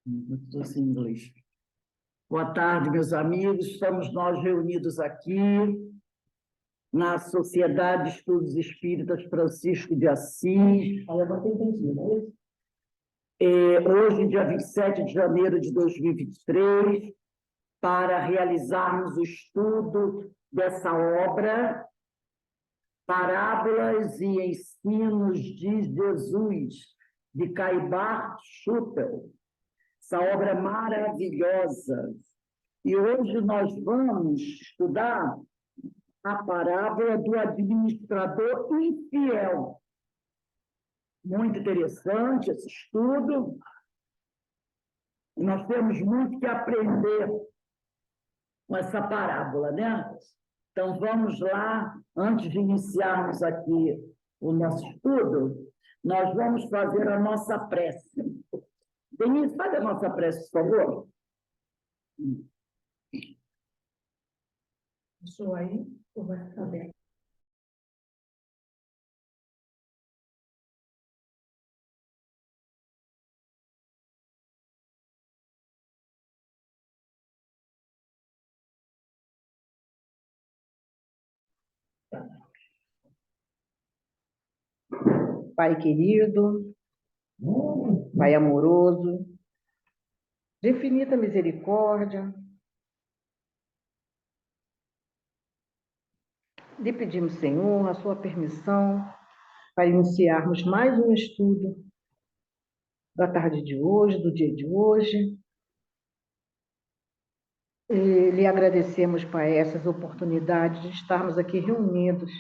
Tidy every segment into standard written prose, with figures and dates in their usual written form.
Estou sem inglês. Boa tarde, meus amigos. Estamos nós reunidos aqui na Sociedade de Estudos Espíritas Francisco de Assis. Olha, eu vou ter entendido, hoje, dia 27 de janeiro de 2023, para realizarmos o estudo dessa obra, Parábolas e Ensinos de Jesus, de Caibar Schutel. Essa obra maravilhosa. E hoje nós vamos estudar a parábola do administrador infiel. Muito interessante esse estudo. Nós temos muito que aprender com essa parábola, né? Então, vamos lá, antes de iniciarmos aqui o nosso estudo, nós vamos fazer a nossa prece. Denise, faz a nossa prece, por favor. Estou aí, ou vai ficar bem? Pai querido, Pai amoroso, de infinita misericórdia, lhe pedimos, Senhor, a sua permissão para iniciarmos mais um estudo da tarde de hoje, do dia de hoje. E lhe agradecemos, Pai, essas oportunidades de estarmos aqui reunidos,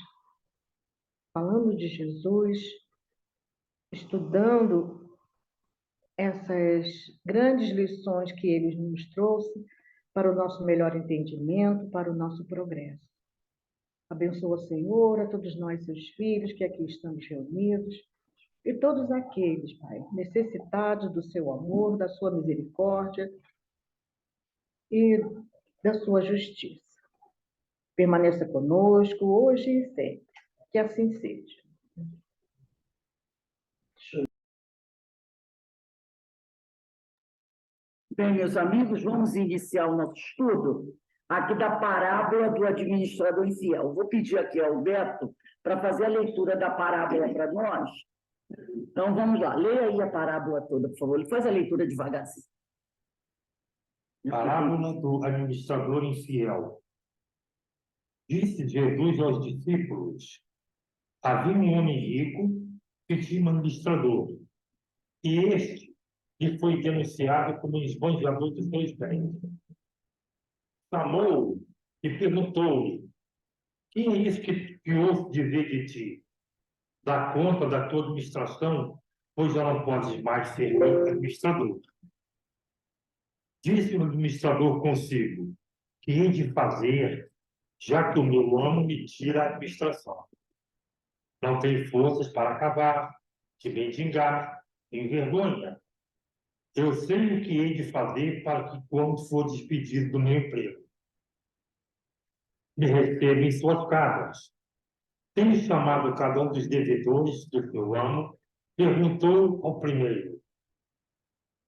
falando de Jesus, estudando essas grandes lições que ele nos trouxe para o nosso melhor entendimento, para o nosso progresso. Abençoa, Senhor, a todos nós, seus filhos, que aqui estamos reunidos, e todos aqueles, Pai, necessitados do seu amor, da sua misericórdia e da sua justiça. Permaneça conosco hoje e sempre. Que assim seja. Bem, meus amigos, vamos iniciar o nosso estudo aqui da parábola do administrador infiel. Vou pedir aqui ao Beto para fazer a leitura da parábola para nós. Então, vamos lá. Leia aí a parábola toda, por favor. Ele faz a leitura devagarzinho. Parábola do administrador infiel. Disse Jesus aos discípulos: havia um homem rico que tinha um administrador, e este lhe foi denunciado como esbanjador dos seus bens. Chamou-o e perguntou-lhe: quem é isso que ouço dizer de ti? Dá conta da tua administração, pois já não podes mais ser meu administrador. Disse o administrador consigo: que hei de fazer, já que o meu amo me tira a administração? Não tenho forças para acabar, de mendigar, envergonha. Eu sei o que hei de fazer para que, quando for despedido do meu emprego, me receba em suas casas. Tendo chamado cada um dos devedores do seu amo, perguntou ao primeiro: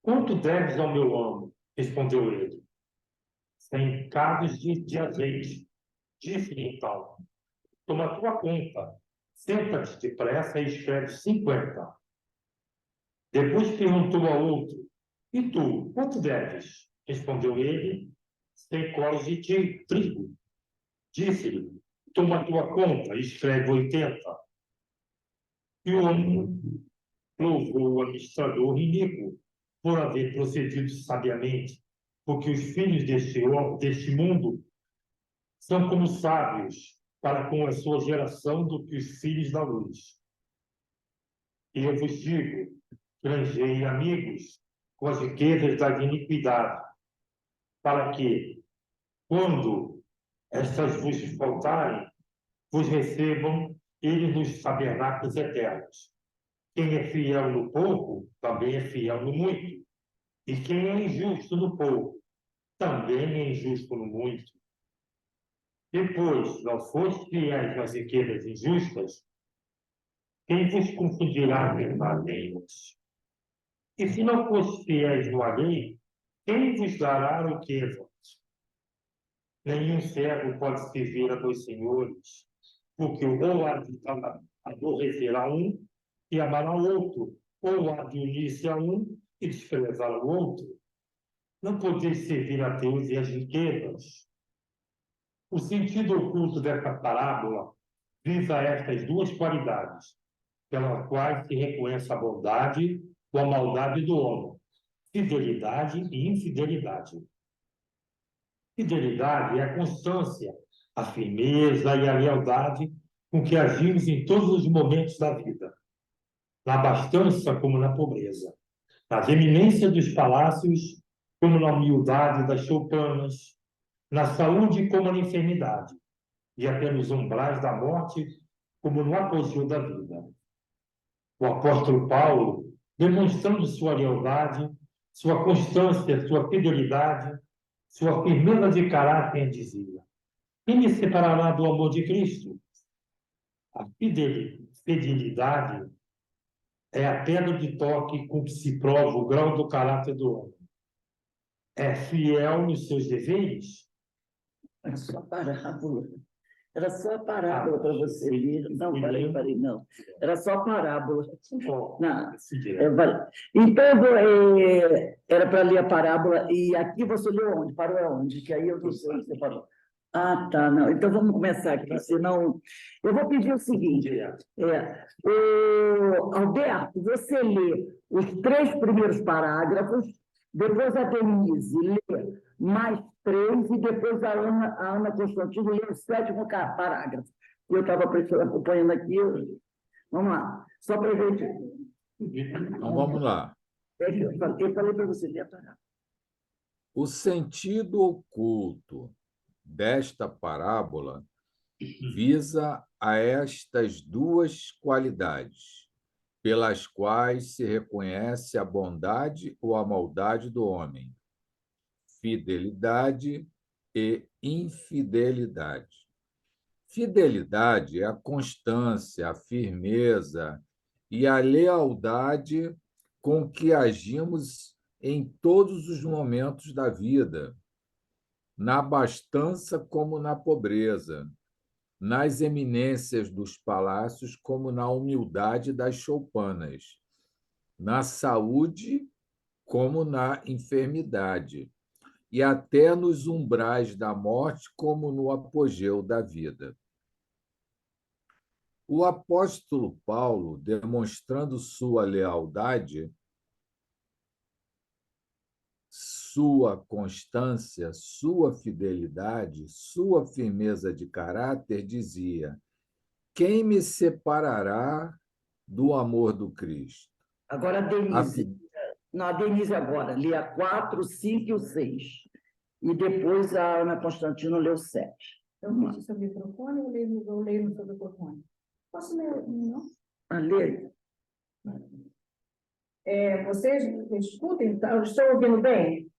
quanto deves ao meu amo? Respondeu ele: 100 cados de azeite. Disse-lhe então: toma a tua conta, senta-te depressa e escreve 50. Depois perguntou ao outro: e tu, quanto deves? Respondeu ele: 100 colos de trigo. Disse-lhe: toma a tua conta e escreve 80. E o homem louvou o administrador iníquo por haver procedido sabiamente, porque os filhos deste mundo são como sábios para com a sua geração do que os filhos da luz. E eu vos digo: granjei amigos com as riquezas da iniquidade, para que, quando estas vos faltarem, vos recebam eles nos tabernáculos eternos. Quem é fiel no pouco, também é fiel no muito. E quem é injusto no pouco, também é injusto no muito. Depois, não foste fiéis nas riquezas injustas, quem vos confundirá verdadeiros? E se não fosse fiéis no alheio, quem vos dará o que é vosso? Nenhum servo pode servir a dois senhores, porque ou aborrecerá um e amará o outro, ou há de unir-se a um e desprezar o outro. Não podeis servir a Deus e as riquezas. O sentido oculto dessa parábola visa estas duas qualidades, pelas quais se reconhece a bondade ou a maldade do homem: fidelidade e infidelidade. Fidelidade é a constância, a firmeza e a lealdade com que agimos em todos os momentos da vida, na abastança como na pobreza, nas eminências dos palácios como na humildade das choupanas, na saúde como na enfermidade, e até nos umbrais da morte como no apogeu da vida. O apóstolo Paulo, demonstrando sua lealdade, sua constância, sua fidelidade, sua firmeza de caráter, dizia: quem me separará do amor de Cristo? A fidelidade é a pedra de toque com que se prova o grau do caráter do homem. É fiel nos seus deveres? Era só a parábola. Era só a parábola para você ler. Não, peraí, não. Era só a parábola. Não, então, era para ler a parábola, e aqui você leu onde? Parou aonde? Que aí eu não sei onde você parou. Ah, tá, não. Então vamos começar aqui, senão. Eu vou pedir o seguinte: Alberto, você lê os 3 primeiros parágrafos, depois a Denise lê mais 3, e depois a Ana Constantino lê o 7º parágrafo. Eu estava acompanhando aqui. Vamos lá, só para a gente. Então, vamos lá. Eu falei para você ler a parábola. O sentido oculto desta parábola visa a estas duas qualidades, pelas quais se reconhece a bondade ou a maldade do homem: fidelidade e infidelidade. Fidelidade é a constância, a firmeza e a lealdade com que agimos em todos os momentos da vida, na abastança como na pobreza, nas eminências dos palácios como na humildade das choupanas, na saúde como na enfermidade, e até nos umbrais da morte como no apogeu da vida. O apóstolo Paulo, demonstrando sua lealdade, sua constância, sua fidelidade, sua firmeza de caráter, dizia: quem me separará do amor do Cristo? Agora a Denise. Não, a Denise agora lê a 4, 5 e o 6. E depois a Ana Constantino lê o 7. Eu mexo no seu microfone ou eu leio no seu microfone? Posso ler? Não? Lê. Vocês escutem? Estou ouvindo bem?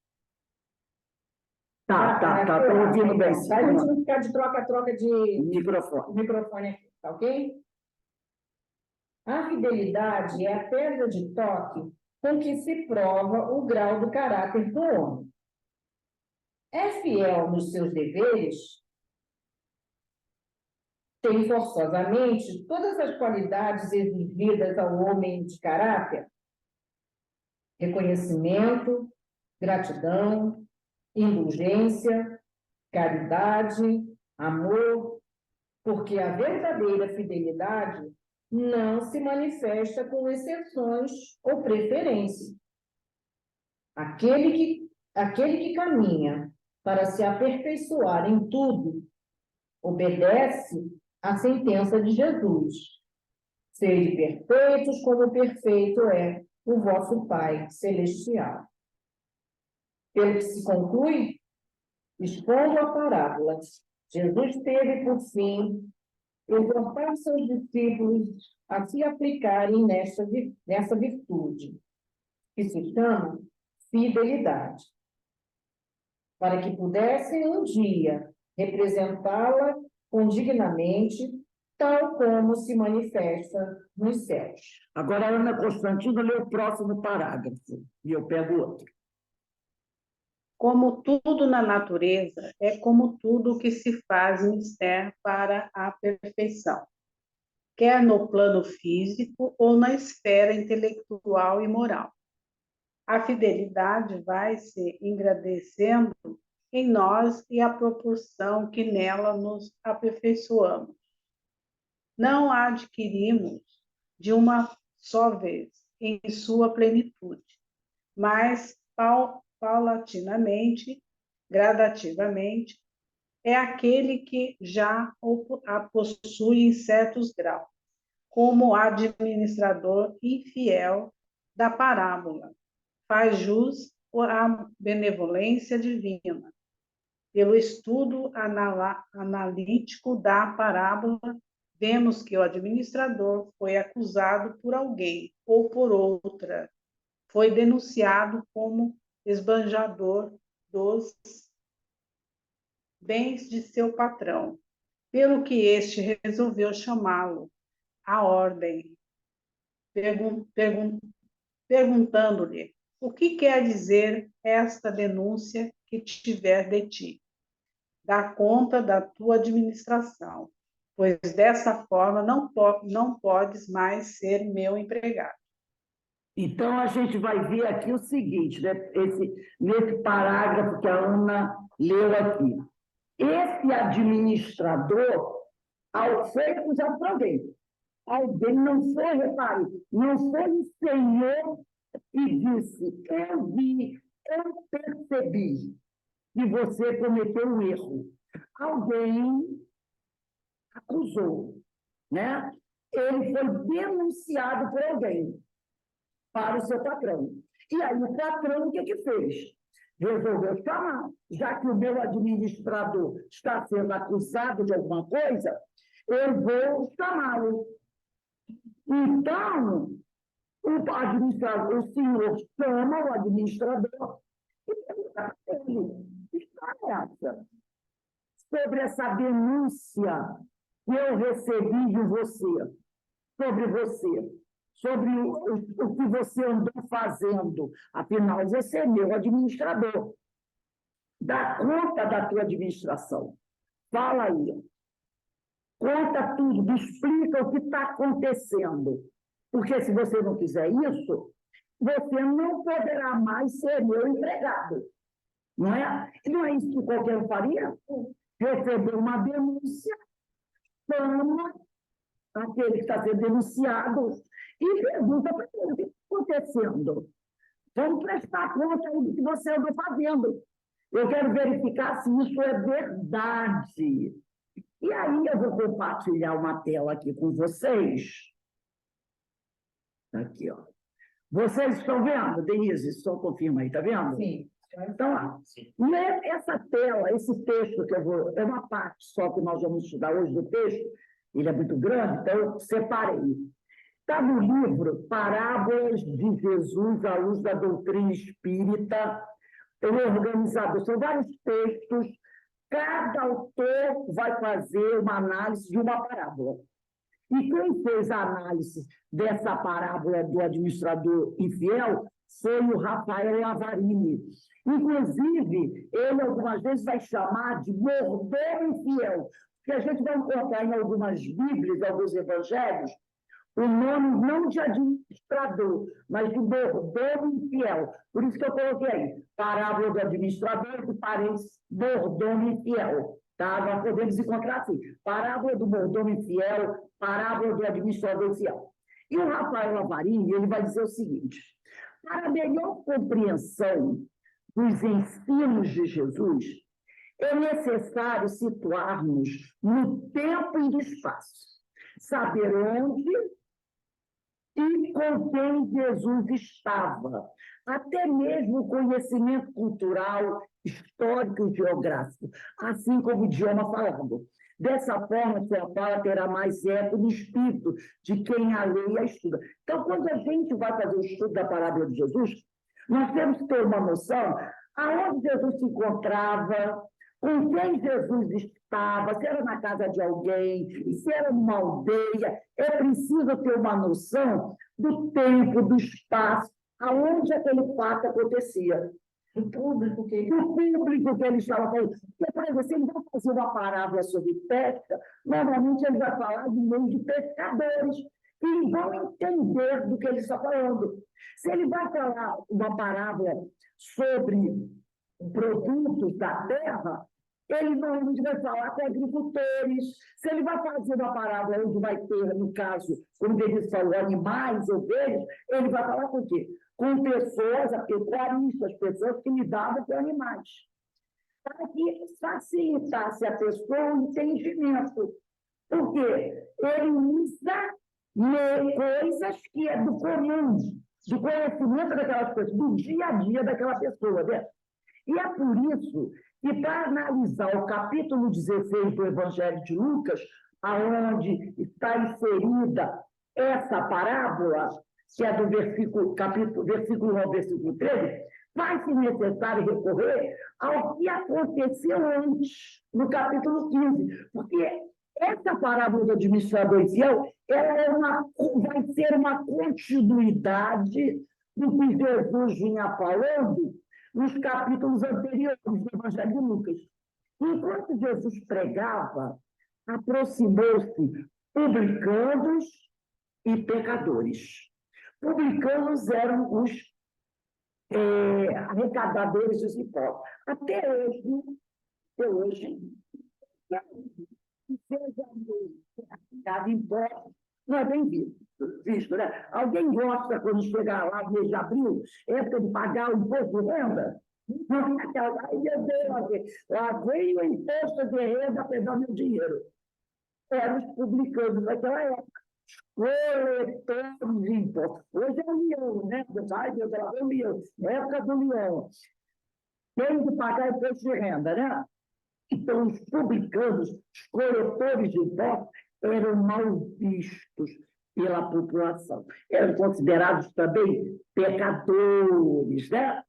Tá, estou ouvindo bem. Para a gente não ficar de troca-troca de Microfone aqui, tá ok? A fidelidade é a pedra de toque com que se prova o grau do caráter do homem. É fiel nos seus deveres? Tem forçosamente todas as qualidades exigidas ao homem de caráter: reconhecimento, gratidão, indulgência, caridade, amor, porque a verdadeira fidelidade não se manifesta com exceções ou preferências. Aquele que caminha para se aperfeiçoar em tudo obedece à sentença de Jesus: sede perfeitos como perfeito é o vosso Pai Celestial. Pelo que se conclui, expondo a parábola, Jesus teve por fim exortar seus discípulos a se aplicarem nessa virtude, que se chama fidelidade, para que pudessem um dia representá-la condignamente, tal como se manifesta nos céus. Agora, a Ana Constantino lê o próximo parágrafo, e eu pego outro. Como tudo na natureza, é como tudo que se faz mister para a perfeição, quer no plano físico ou na esfera intelectual e moral. A fidelidade vai se engrandecendo em nós e à proporção que nela nos aperfeiçoamos. Não a adquirimos de uma só vez, em sua plenitude, mas paulatinamente, gradativamente, é aquele que já a possui em certos graus, como administrador infiel da parábola, faz jus à benevolência divina. Pelo estudo analítico da parábola, vemos que o administrador foi acusado por alguém ou por outra, foi denunciado como esbanjador dos bens de seu patrão, pelo que este resolveu chamá-lo à ordem, perguntando-lhe: o que quer dizer esta denúncia que tiver de ti? Dá conta da tua administração, pois dessa forma não podes mais ser meu empregado. Então, a gente vai ver aqui o seguinte, né? Nesse parágrafo que a Ana leu aqui. Esse administrador, foi acusado por alguém. Alguém não foi, repare, não foi o Senhor que disse: eu vi, eu percebi que você cometeu um erro. Alguém acusou, né? Ele foi denunciado por alguém para o seu patrão. E aí o patrão o que fez? Resolveu chamar. Já que o meu administrador está sendo acusado de alguma coisa, eu vou chamá-lo. Então, o senhor chama o administrador e pergunta para ele: que história é essa? Sobre essa denúncia que eu recebi de você, sobre o que você andou fazendo. Afinal, você é meu administrador. Dá conta da tua administração. Fala aí. Conta tudo, explica o que está acontecendo. Porque se você não fizer isso, você não poderá mais ser meu empregado. Não é? E não é isso que qualquer um faria? Receber uma denúncia, chama aquele que está sendo denunciado e pergunta para ele: o que está acontecendo? Vamos prestar conta do que você andou fazendo. Eu quero verificar se isso é verdade. E aí eu vou compartilhar uma tela aqui com vocês. Aqui, ó. Vocês estão vendo, Denise? Só confirma aí, está vendo? Sim. Então, essa tela, esse texto que eu vou... É uma parte só que nós vamos estudar hoje do texto. Ele é muito grande, então eu separei. Está no livro Parábolas de Jesus à Luz da Doutrina Espírita, organizado. São vários textos. Cada autor vai fazer uma análise de uma parábola. E quem fez a análise dessa parábola do administrador infiel foi o Rafael Lavarini. Inclusive, ele algumas vezes vai chamar de mordomo infiel, porque a gente vai encontrar em algumas Bíblias, alguns evangelhos, o nome não de administrador, mas de mordomo infiel. Por isso que eu coloquei aí, parábola do administrador, que parece mordomo infiel. Tá? Nós podemos encontrar assim, parábola do mordomo infiel, parábola do administrador infiel. E o Rafael Lavarini, ele vai dizer o seguinte: para melhor compreensão dos ensinos de Jesus, é necessário situar-nos no tempo e no espaço, saber onde e com quem Jesus estava, até mesmo o conhecimento cultural, histórico e geográfico, assim como o idioma falado. Dessa forma, sua fala terá mais eco no espírito de quem a lê e a estuda. Então, quando a gente vai fazer o estudo da parábola de Jesus, nós temos que ter uma noção aonde Jesus se encontrava, com quem Jesus estava, se era na casa de alguém, se era numa aldeia. É preciso ter uma noção do tempo, do espaço, aonde aquele fato acontecia. O público que O público que ele estava falando. Porque, por exemplo, se ele vai fazer uma parábola sobre pesca, normalmente ele vai falar de meio de pescadores, que vão entender do que ele está falando. Se ele vai falar uma parábola sobre produtos da terra, ele normalmente vai falar com agricultores. Se ele vai fazer uma parábola onde vai ter, no caso, como ele falou, animais, ovelhas, ele vai falar com o quê? Com pessoas, pecuaristas, pessoas que lidavam com animais, para que facilitasse a pessoa o entendimento. Porque ele usa coisas que é do comum, do conhecimento daquelas pessoas, do dia a dia daquela pessoa, né? E é por isso que, para analisar o capítulo 16 do Evangelho de Lucas, aonde está inserida essa parábola, que é do versículo 1 ao versículo 13, vai-se necessário recorrer ao que aconteceu antes, no capítulo 15, porque essa parábola do administrador fiel, ela vai ser uma continuidade do que Jesus vinha falando nos capítulos anteriores do Evangelho de Lucas. Enquanto Jesus pregava, aproximou-se publicanos e pecadores. Publicanos eram os arrecadadores dos impostos. Até hoje, seja arrecadado impostos, não é bem visto, né? Alguém gosta, quando chegar lá, mês de abril, época de pagar o imposto de renda? Não é aquela, ai, meu Deus, lá veio o imposto de renda pegar meu dinheiro. Eram os publicanos daquela época. Coletores de impostos. Hoje é o leão, né? Ai, meu Deus, é o leão. Época do leão. Tem que pagar imposto de renda, né? Então, os publicanos, os coletores de impostos, eram mal vistos pela população. Eram considerados também pecadores, né?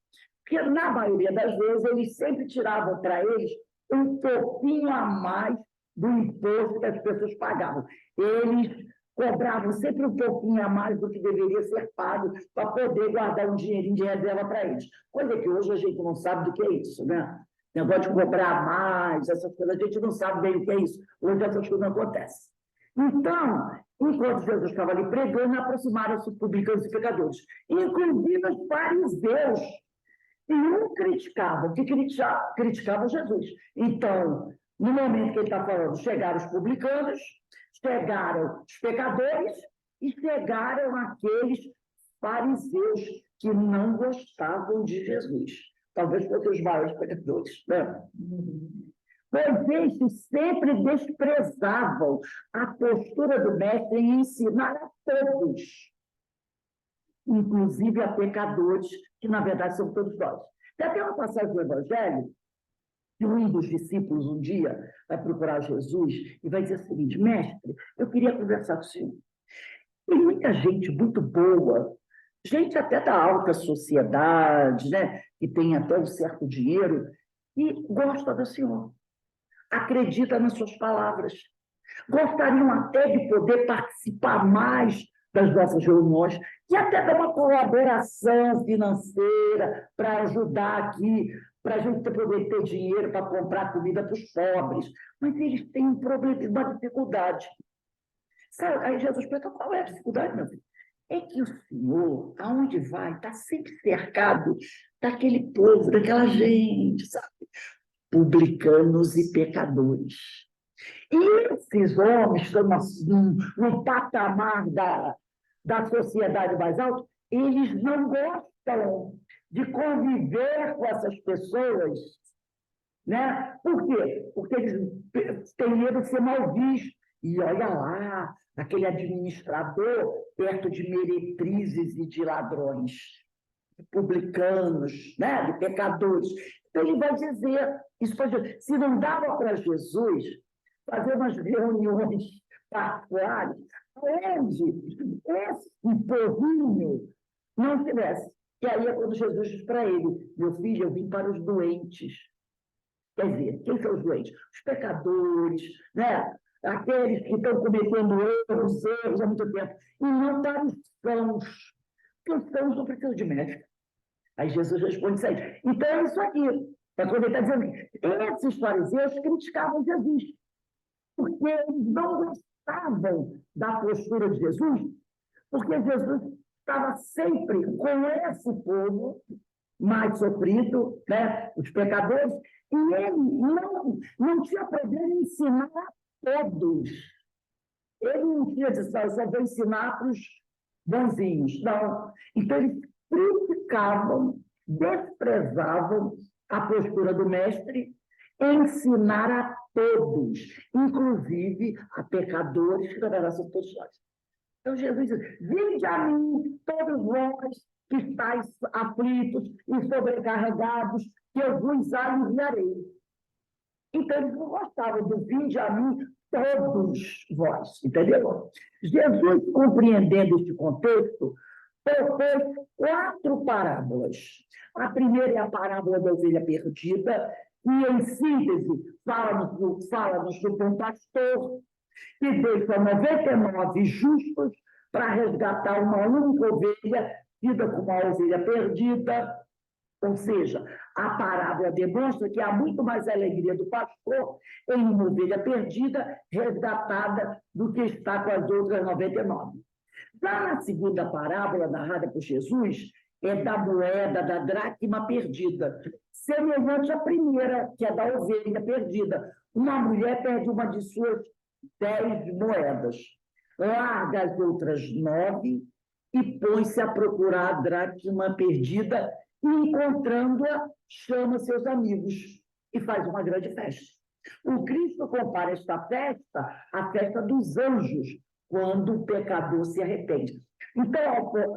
Porque, na maioria das vezes, eles sempre tiravam para eles um pouquinho a mais do imposto que as pessoas pagavam. Eles cobravam sempre um pouquinho a mais do que deveria ser pago para poder guardar um dinheirinho de reserva para eles. Coisa que hoje a gente não sabe do que é isso, né? Negócio de cobrar mais, essas coisas, a gente não sabe bem o que é isso. Hoje essas coisas não acontecem. Então, enquanto Jesus estava ali pregando, aproximaram-se os publicanos e pecadores, inclusive os fariseus, e um criticava, que criticava Jesus. Então, no momento que ele está falando, chegaram os publicanos, chegaram os pecadores e chegaram aqueles fariseus que não gostavam de Jesus. Talvez fossem os maiores pecadores, né? Pois estes sempre desprezavam a postura do mestre em ensinar a todos, inclusive a pecadores, que na verdade são todos nós. Tem até uma passagem do Evangelho, que um dos discípulos um dia vai procurar Jesus e vai dizer o seguinte: mestre, eu queria conversar com o senhor. Tem muita gente muito boa, gente até da alta sociedade, né, que tem até um certo dinheiro, e gosta do senhor, acredita nas suas palavras, gostariam até de poder participar mais das nossas reuniões e até dar uma colaboração financeira para ajudar aqui, para a gente poder ter dinheiro para comprar comida para os pobres. Mas eles têm um problema, uma dificuldade. Sabe? Aí Jesus pergunta: qual é a dificuldade, meu filho? É que o Senhor, aonde vai, está sempre cercado daquele povo, daquela gente, sabe? Publicanos e pecadores. E esses homens estão num patamar da sociedade mais alto, eles não gostam de conviver com essas pessoas, né? Por quê? Porque eles têm medo de ser mal vistos. E olha lá, aquele administrador perto de meretrizes e de ladrões, de publicanos, né? De pecadores. Então, ele vai dizer, se não dava para Jesus fazer umas reuniões particulares, onde esse povinho não tivesse. E aí é quando Jesus diz para ele: meu filho, eu vim para os doentes. Quer dizer, quem são os doentes? Os pecadores, né? Aqueles que estão cometendo erros há muito tempo. E não para os sãos, porque os sãos não precisam de médico. Aí Jesus responde isso aí. Então é isso aqui. É quando ele está dizendo, esses fariseus criticavam Jesus, porque eles não gostavam da postura de Jesus, porque Jesus estava sempre com esse povo mais sofrido, né, os pecadores, e ele não tinha problema em ensinar a todos. Ele não tinha dito, eu só vou ensinar para os bonzinhos. Não. Então, eles criticavam, desprezavam a postura do mestre, ensinar a todos, inclusive a pecadores, que na verdade são todos nós. Então, Jesus diz, vinde a mim, todos vós que estáis aflitos e sobrecarregados, que eu vos aliviarei. Então, eles não gostavam do vinde a mim, todos vós, entendeu? Jesus, compreendendo este contexto, propôs 4 parábolas. A primeira é a parábola da ovelha perdida, que, em síntese, fala-nos do bom pastor, que deixa 99 justos para resgatar uma única ovelha, tida como uma ovelha perdida. Ou seja, a parábola demonstra que há muito mais alegria do pastor em uma ovelha perdida, resgatada, do que está com as outras 99. Já na segunda parábola, narrada por Jesus, é da moeda, da dracma perdida, semelhante à primeira, que é da ovelha perdida. Uma mulher perde uma de suas 10 moedas, larga as outras 9 e põe-se a procurar a dracma perdida, e, encontrando-a, chama seus amigos e faz uma grande festa. O Cristo compara esta festa à festa dos anjos, quando o pecador se arrepende. Então,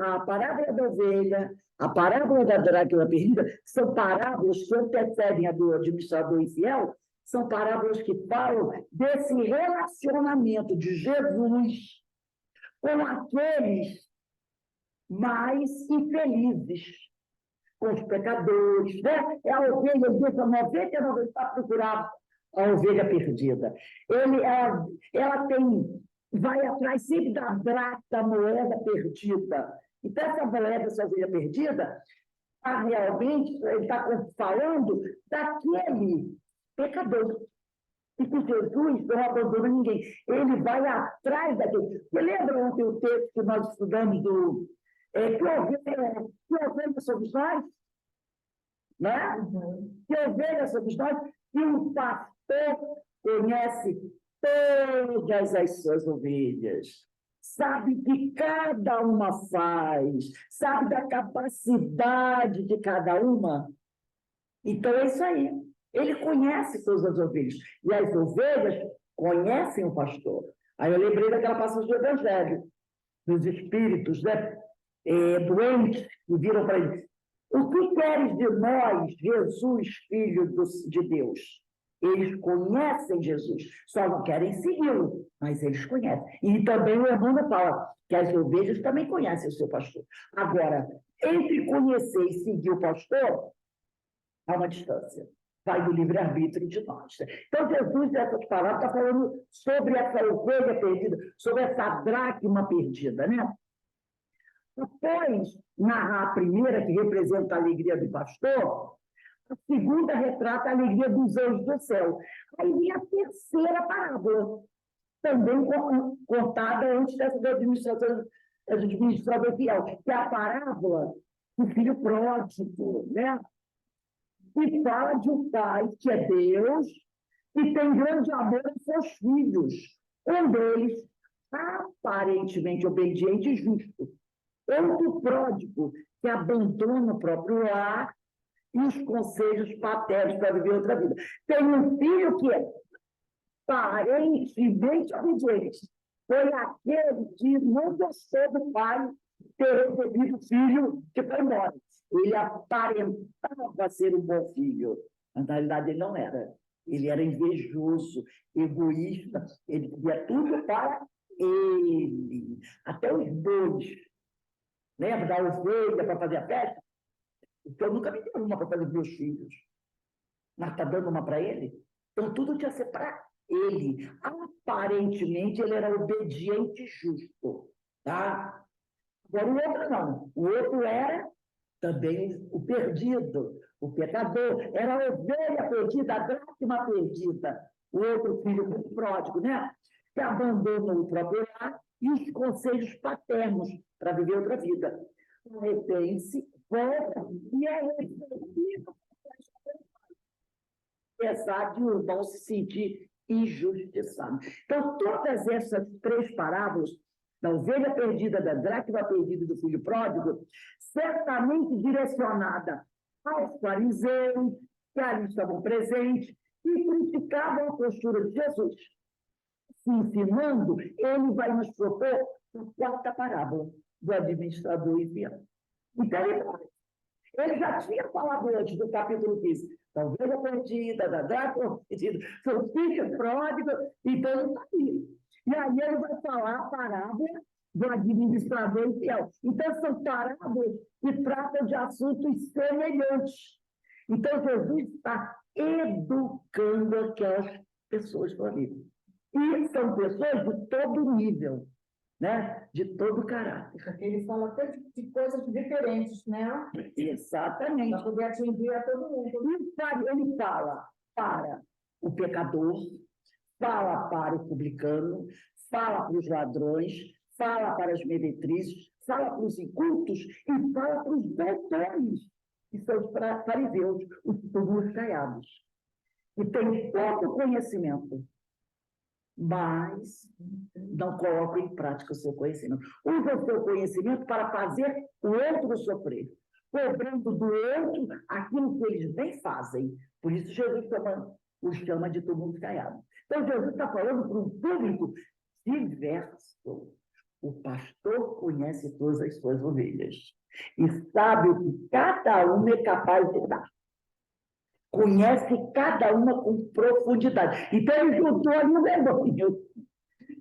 a parábola da ovelha, a parábola da dracma perdida, são parábolas que antecedem a do administrador infiel, são parábolas que falam desse relacionamento de Jesus com aqueles mais infelizes, com os pecadores, né? É a ovelha, ele deixa 99 para procurar a ovelha perdida. Ela vai atrás sempre da moeda perdida. Então, essa moeda, essa ovelha perdida, realmente, ele está falando daquele pecador. E que Jesus não abandona ninguém. Ele vai atrás daquele. Você lembra ontem o texto que nós estudamos do que ovelha somos nós? Né? Que ovelha somos nós? Que o pastor conhece todas as suas ovelhas, sabe o que cada uma faz, sabe da capacidade de cada uma. Então, é isso aí. Ele conhece todas as ovelhas. E as ovelhas conhecem o pastor. Aí eu lembrei daquela passagem do Evangelho, dos espíritos, né? Doentes, que viram para ele: o que queres de nós, Jesus, Filho de Deus? Eles conhecem Jesus, só não querem segui-lo, mas eles conhecem. E também o Emmanuel fala que as ovelhas também conhecem o seu pastor. Agora, entre conhecer e seguir o pastor, há uma distância. Vai do livre-arbítrio de nós. Então, Jesus, nessas palavras, está falando sobre essa ovelha perdida, sobre essa dracma perdida, né? Após narrar a primeira, que representa a alegria do pastor, a segunda retrata a alegria dos anjos do céu. Aí vem a terceira parábola, também contada antes dessa do administrador fiel, que é a parábola do filho pródigo, né? E fala de um pai que é Deus e tem grande amor aos seus filhos. Um deles, aparentemente obediente e justo. Outro pródigo, que abandona o próprio lar e os conselhos paternos para viver outra vida. Tem um filho que é aparentemente obediente. Foi aquele que não gostou do pai ter recebido o filho que foi embora. Ele aparentava ser um bom filho, mas na realidade ele não era. Ele era invejoso, egoísta, ele queria tudo para ele. Até os bois. Lembra da ovelha para fazer a festa? Então, eu nunca me dei uma para fazer meus filhos. mas está dando uma para ele? Então, tudo tinha que ser para ele. Aparentemente, ele era obediente e justo. Tá? Agora, o outro não. O outro era também o perdido, o pecador. Era a ovelha perdida, a dracma perdida. O outro filho pródigo, né? Que abandonou o próprio lar e os conselhos paternos para viver outra vida. Arrepende-se, volta e é recebido, apesar de o irmão se sentir injustiçado. Então, todas essas três parábolas, da ovelha perdida, da dracma perdida e do filho pródigo, certamente direcionada aos fariseus, que ali estavam presentes, e criticavam a postura de Jesus. Se ensinando, ele vai nos propor a quarta parábola do administrador infiel. Então, ele já tinha falado antes do capítulo 15, da ovelha perdida, da dracma perdida, seu filho pródigo, então ele está aqui. E aí ele vai falar a parábola do administrador infiel. Então, são parábolas que tratam de assuntos semelhantes. Então, Jesus está educando aquelas pessoas para a vida. E são pessoas de todo nível, né? De todo caráter. Porque ele fala até de coisas diferentes, né? Exatamente. Para poder atingir a todo mundo. Ele fala para o pecador, fala para o publicano, fala para os ladrões, fala para as meretrizes, fala para os incultos e fala para os doutores, que são os fariseus, os caiados. E tem todo conhecimento, mas não coloca em prática o seu conhecimento. Usa o seu conhecimento para fazer o outro sofrer, cobrando do outro aquilo que eles nem fazem. Por isso Jesus os chama de tumulto caiado. Então Jesus está falando para um público diverso. O pastor conhece todas as suas ovelhas e sabe o que cada uma é capaz de dar. Conhece cada uma com profundidade. Então, ele juntou ali o rebanho.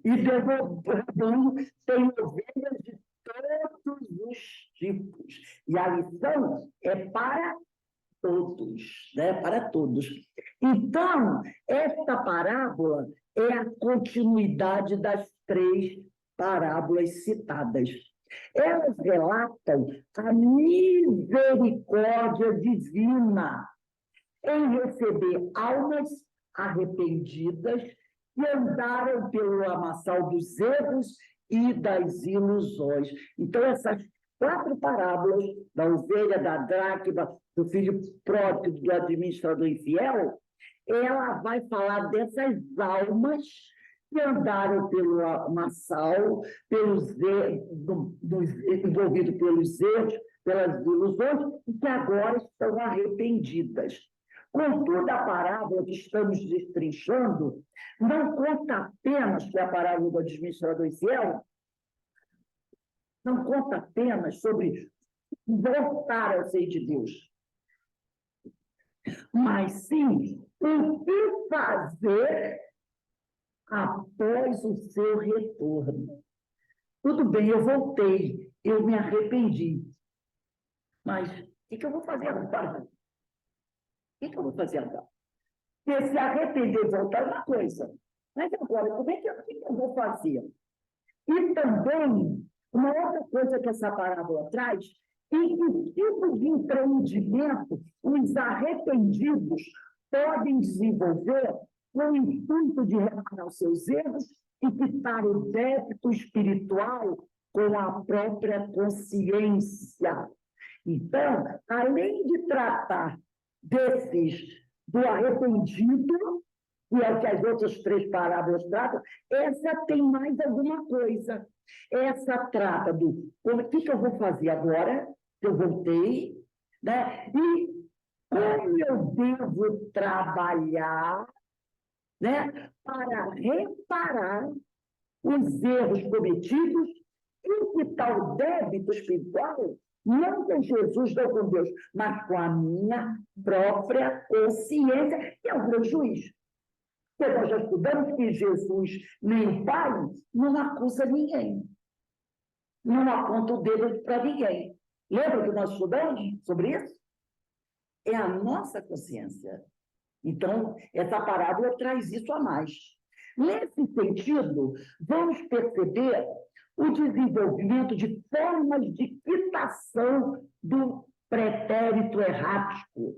E dentro do rebanho tem ovelhas de todos os tipos. E a lição é para todos, né? Para todos. Então, esta parábola é a continuidade das três parábolas citadas. Elas relatam a misericórdia divina em receber almas arrependidas que andaram pelo lamaçal dos erros e das ilusões. Então, essas quatro parábolas, da ovelha, da dracma, do filho pródigo, do administrador infiel, ela vai falar dessas almas que andaram pelo lamaçal, envolvidos pelos erros, pelas ilusões, e que agora estão arrependidas. Contudo, a parábola que estamos destrinchando não conta apenas, que é a parábola do administrador infiel, não conta apenas sobre voltar ao seio de Deus, mas sim o que fazer após o seu retorno. Tudo bem, eu voltei, eu me arrependi, mas o que eu vou fazer agora? O que eu vou fazer agora? Porque se arrepender e voltar é uma coisa, mas agora, como é que eu vou fazer? E também, uma outra coisa que essa parábola traz, é que tipo de empreendimento os arrependidos podem desenvolver com o intuito de reparar os seus erros e quitar o débito espiritual com a própria consciência. Então, além de tratar do arrependido, que é o que as outras três parábolas tratam, essa tem mais alguma coisa. Essa trata do o que eu vou fazer agora, que eu voltei, né? E como eu devo trabalhar, né, para reparar os erros cometidos e quitar o débito espiritual, não com Jesus, não com Deus, mas com a minha própria consciência, que é o meu juiz. Porque nós já estudamos que Jesus, nem o Pai, não acusa ninguém. Não aponta o dedo para ninguém. Lembra que nós estudamos sobre isso? É a nossa consciência Então, essa parábola traz isso a mais. Nesse sentido, vamos perceber o desenvolvimento de formas de quitação do pretérito errático,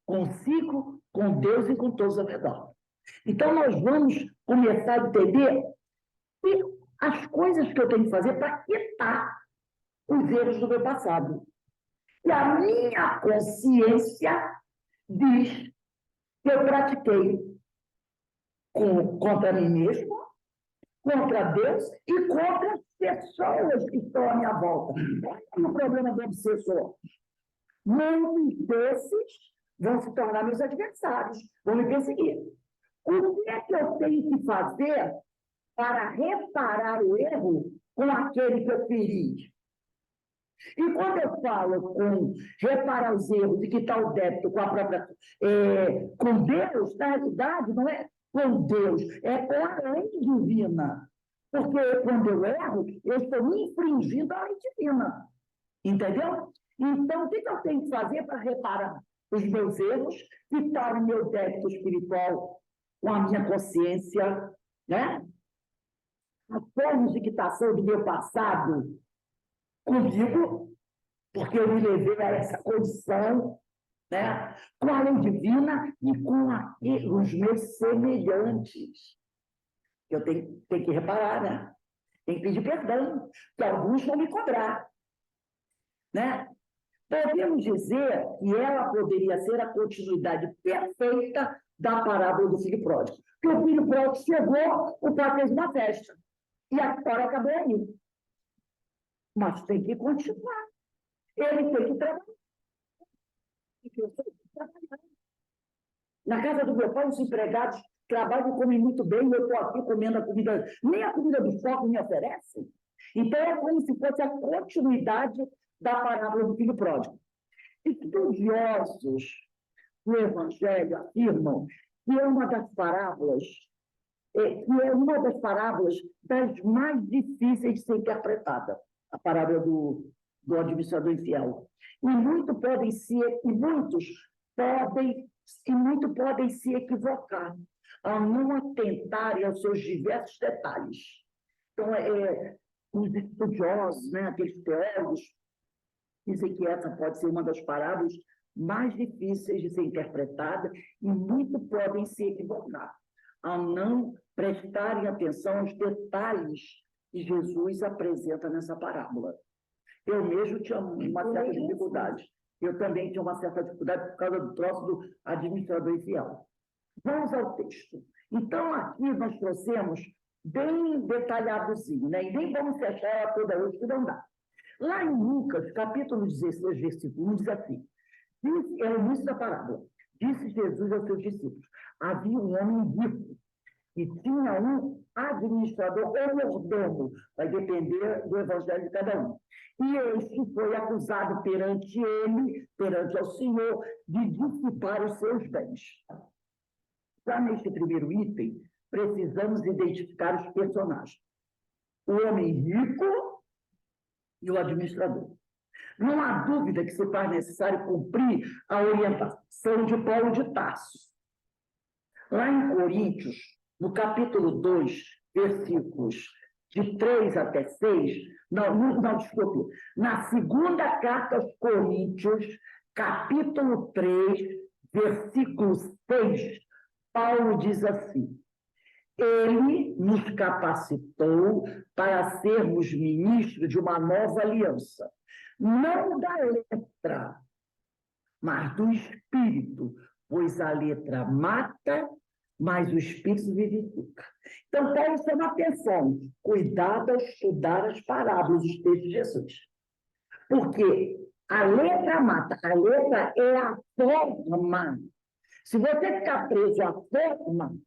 consigo, com Deus e com todos ao redor. Então, nós vamos começar a entender as coisas que eu tenho que fazer para quitar os erros do meu passado. E a minha consciência diz que eu pratiquei contra mim mesmo, contra Deus e contra as pessoas que estão à minha volta. Qual é o problema do obsessor? Muitos desses vão se tornar meus adversários, vão me perseguir. O que é que eu tenho que fazer para reparar o erro com aquele que eu feri? E quando eu falo com reparar os erros e quitar o débito com a própria com Deus, na realidade, não é com Deus, é com a lei divina. Porque quando eu erro, eu estou infringindo a lei divina. Entendeu? Então, o que eu tenho que fazer para reparar os meus erros, quitar o meu débito espiritual com a minha consciência, né? As formas de quitação do meu passado comigo, porque eu me levei a essa condição, né? Com a lei divina e com os meus semelhantes. Eu tenho que reparar, né? Tem que pedir perdão, que alguns vão me cobrar, né? Podemos dizer que ela poderia ser a continuidade perfeita da parábola do filho pródigo. Porque o filho pródigo chegou, o pai fez uma festa. E a história acabou aí. Mas tem que continuar. Ele tem que trabalhar. Na casa do meu pai, os empregados trabalham e comem muito bem, e eu estou aqui comendo a comida, nem a comida dos pobres me oferece. Então, é como se fosse a continuidade da parábola do filho pródigo. Estudiosos do Evangelho afirmam que é uma das parábolas, das mais difíceis de ser interpretada, a parábola do administrador infiel. E muitos podem se equivocar ao não atentarem aos seus diversos detalhes. Então, os estudiosos, né, aqueles teólogos, dizem que essa pode ser uma das parábolas mais difíceis de ser interpretada e muito podem se equivocar ao não prestarem atenção aos detalhes que Jesus apresenta nessa parábola. Eu mesmo tinha uma certa dificuldade. Eu também tinha uma certa dificuldade por causa do troço do administrador infiel. Vamos ao texto. Então, aqui nós trouxemos bem detalhadozinho, né? E nem vamos fechar ela toda hoje, que não dá. Lá em Lucas, capítulo 16, versículo 1, diz assim, é o início da parábola, disse Jesus aos seus discípulos, havia um homem rico, que tinha um administrador ou mordomo, vai depender do evangelho de cada um. E este foi acusado perante ao Senhor, de dissipar os seus bens. Já neste primeiro item, precisamos identificar os personagens. O homem rico e o administrador. Não há dúvida que se faz necessário cumprir a orientação de Paulo de Tarso. Lá em Coríntios, no capítulo 2, versículos de 3 até 6, desculpe, na segunda carta aos Coríntios, capítulo 3, versículo 6, Paulo diz assim, ele nos capacitou para sermos ministros de uma nova aliança, não da letra, mas do Espírito, pois a letra mata, mas o Espírito vivifica. Então, Paulo chama atenção, cuidado ao estudar as parábolas, os textos de Jesus. Porque a letra mata, a letra é a forma. Se você ficar preso à forma,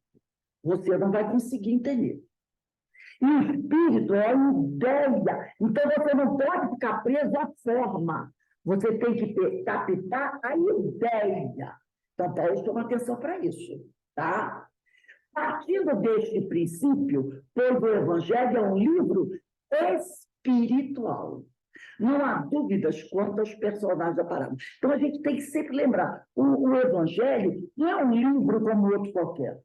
você não vai conseguir entender. E o Espírito é a ideia. Então, você não pode ficar preso à forma. Você tem que captar a ideia. Então, Paulo chama atenção para isso. Tá? Partindo deste princípio, pois o Evangelho é um livro espiritual. Não há dúvidas quanto aos personagens da parábola. Então, a gente tem que sempre lembrar, o Evangelho não é um livro como outro qualquer.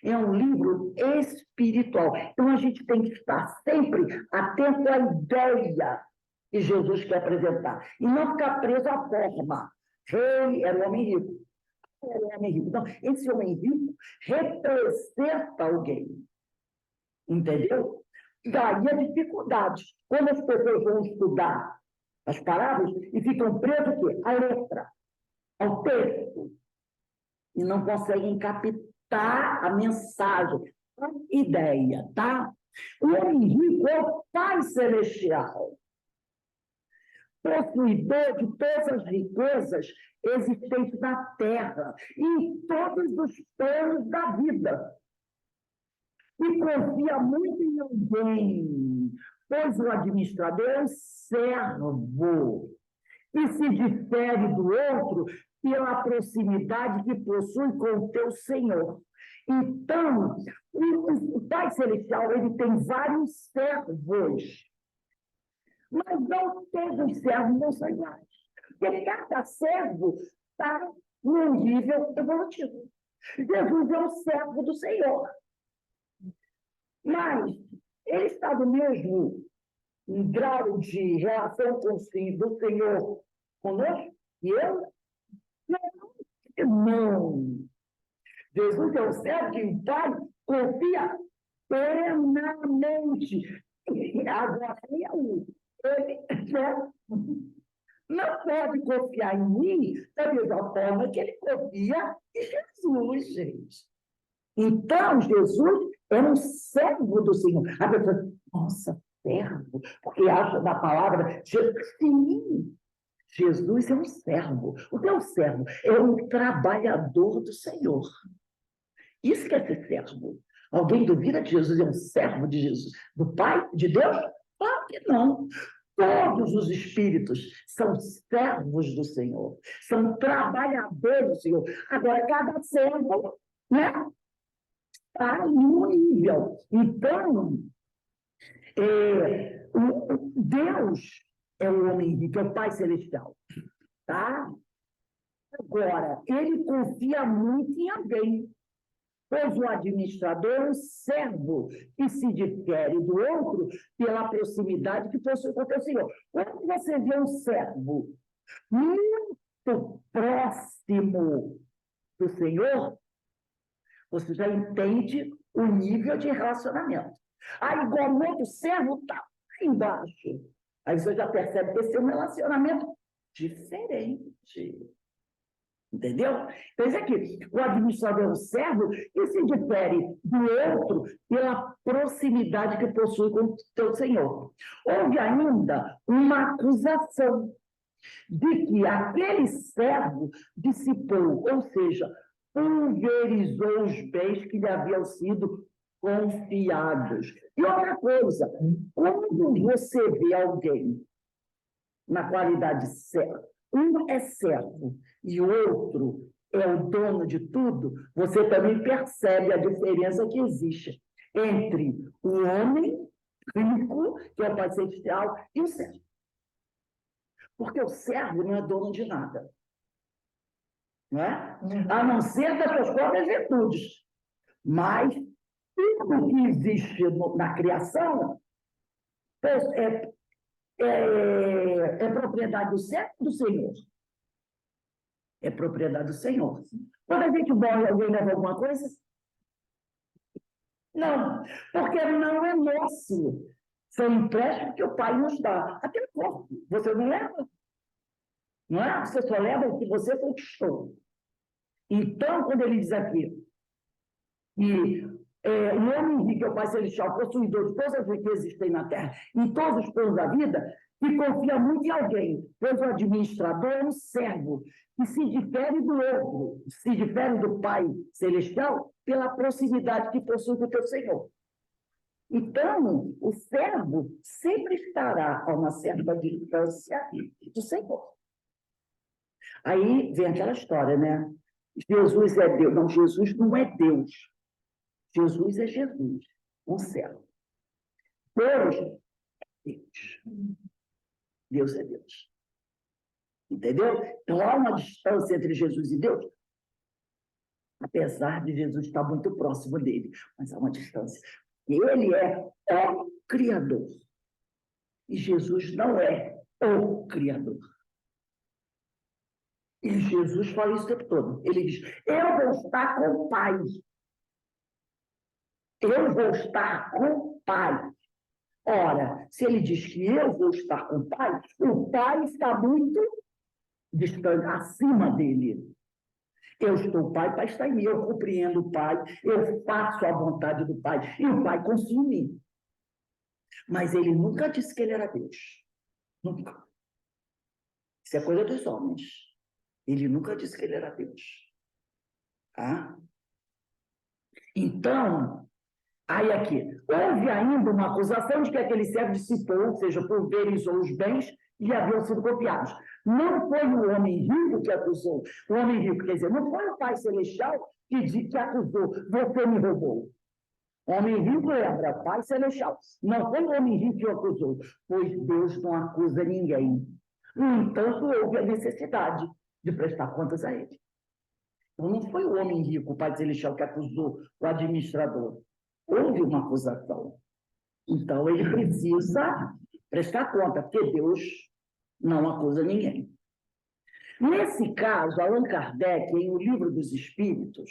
É um livro espiritual. Então, a gente tem que estar sempre atento à ideia que Jesus quer apresentar. E não ficar preso à forma. Rei era um homem rico. Era um homem rico. Então, esse homem rico representa alguém. Entendeu? Daí a dificuldade. Quando as pessoas vão estudar as parábolas e ficam presos o quê? À letra, ao texto. E não conseguem captar a mensagem, a ideia, tá? O homem rico é o Pai Celestial, possuidor de todas as riquezas existentes na terra e em todos os planos da vida. E confia muito em alguém, pois o administrador é um servo e se difere do outro pela proximidade que possui com o teu Senhor. Então, o Pai Celestial, ele tem vários servos, mas não todos os servos não são iguais, porque cada servo está num nível evolutivo. Jesus é um servo do Senhor, mas ele está no mesmo grau de relação com o do Senhor conosco e eu? Não. Jesus é o servo que o Pai confia plenamente. Agora, ele não pode confiar em mim da mesma forma que ele confia em Jesus, gente. Então, Jesus é um servo do Senhor. A pessoa diz, nossa, servo, porque acha da palavra, sim, Jesus é um servo. O que é um servo? É um trabalhador do Senhor. Isso que é ser servo. Alguém duvida que Jesus é um servo de Jesus, do Pai, de Deus? Claro que não. Todos os espíritos são servos do Senhor, são trabalhadores do Senhor. Agora, cada servo, né, está em um nível. Então, Deus é o homem rico, é o Pai Celestial. Tá? Agora, ele confia muito em alguém, pois o administrador é um servo que se difere do outro pela proximidade que possui com o teu Senhor. Quando você vê um servo muito próximo do Senhor, você já entende o nível de relacionamento. Aí, igual o outro servo está lá embaixo. Aí você já percebe que esse é um relacionamento diferente. Entendeu? Então, isso aqui, o administrador é um servo que se difere do outro pela proximidade que possui com o teu Senhor. Houve ainda uma acusação de que aquele servo dissipou, ou seja, pulverizou os bens que lhe haviam sido confiados. E outra coisa, quando você vê alguém na qualidade certa, um é servo e o outro é o dono de tudo, você também percebe a diferença que existe entre o homem rico, que é o Pai Celestial, e o servo. Porque o servo não é dono de nada. Não é? A não ser das suas próprias virtudes. Mas tudo que existe na criação é propriedade do servo ou do Senhor? É propriedade do Senhor. Quando a gente morre, alguém leva alguma coisa? Não, porque não é nosso. São empréstimos que o Pai nos dá. Até o corpo, você não leva. Não é? Você só leva o que você conquistou. Então, quando ele diz aqui que o homem rico é o Pai Celestial, possuidor de todas as riquezas que existem na terra, em todos os planos da vida, que confia muito em alguém, pois o administrador é um servo, que se difere do outro, se difere do Pai Celestial, pela proximidade que possui com o teu Senhor. Então, o servo sempre estará a uma certa distância do Senhor. Aí vem aquela história, né? Jesus é Deus. Não, Jesus não é Deus. Jesus é Jesus, um servo. Deus é Deus. Deus é Deus. Entendeu? Então, há uma distância entre Jesus e Deus, apesar de Jesus estar muito próximo dele, mas há uma distância. Ele é o Criador. E Jesus não é o Criador. E Jesus fala isso o tempo todo. Ele diz, eu vou estar com o Pai. Eu vou estar com o Pai. Ora, se ele diz que eu vou estar com o Pai está muito distante, acima dele. Eu estou o Pai, o Pai está em mim, eu compreendo o Pai, eu faço a vontade do Pai, e o Pai confia em mim. Mas ele nunca disse que ele era Deus. Nunca. Isso é coisa dos homens. Ele nunca disse que ele era Deus. Tá? Então, aí aqui, houve ainda uma acusação de que aquele servo dissipou, ou seja, por veres ou os bens, e haviam sido copiados. Não foi o homem rico que acusou. O homem rico, quer dizer, não foi o Pai Celestial que acusou, você me roubou. O homem rico lembra, Pai Celestial. Não foi o homem rico que o acusou, pois Deus não acusa ninguém. No entanto, houve a necessidade de prestar contas a ele. Então, não foi o homem rico, o Pai Celestial, que acusou o administrador. Houve uma acusação. Então, ele precisa prestar conta, porque Deus não acusa ninguém. Nesse caso, Allan Kardec, em O Livro dos Espíritos,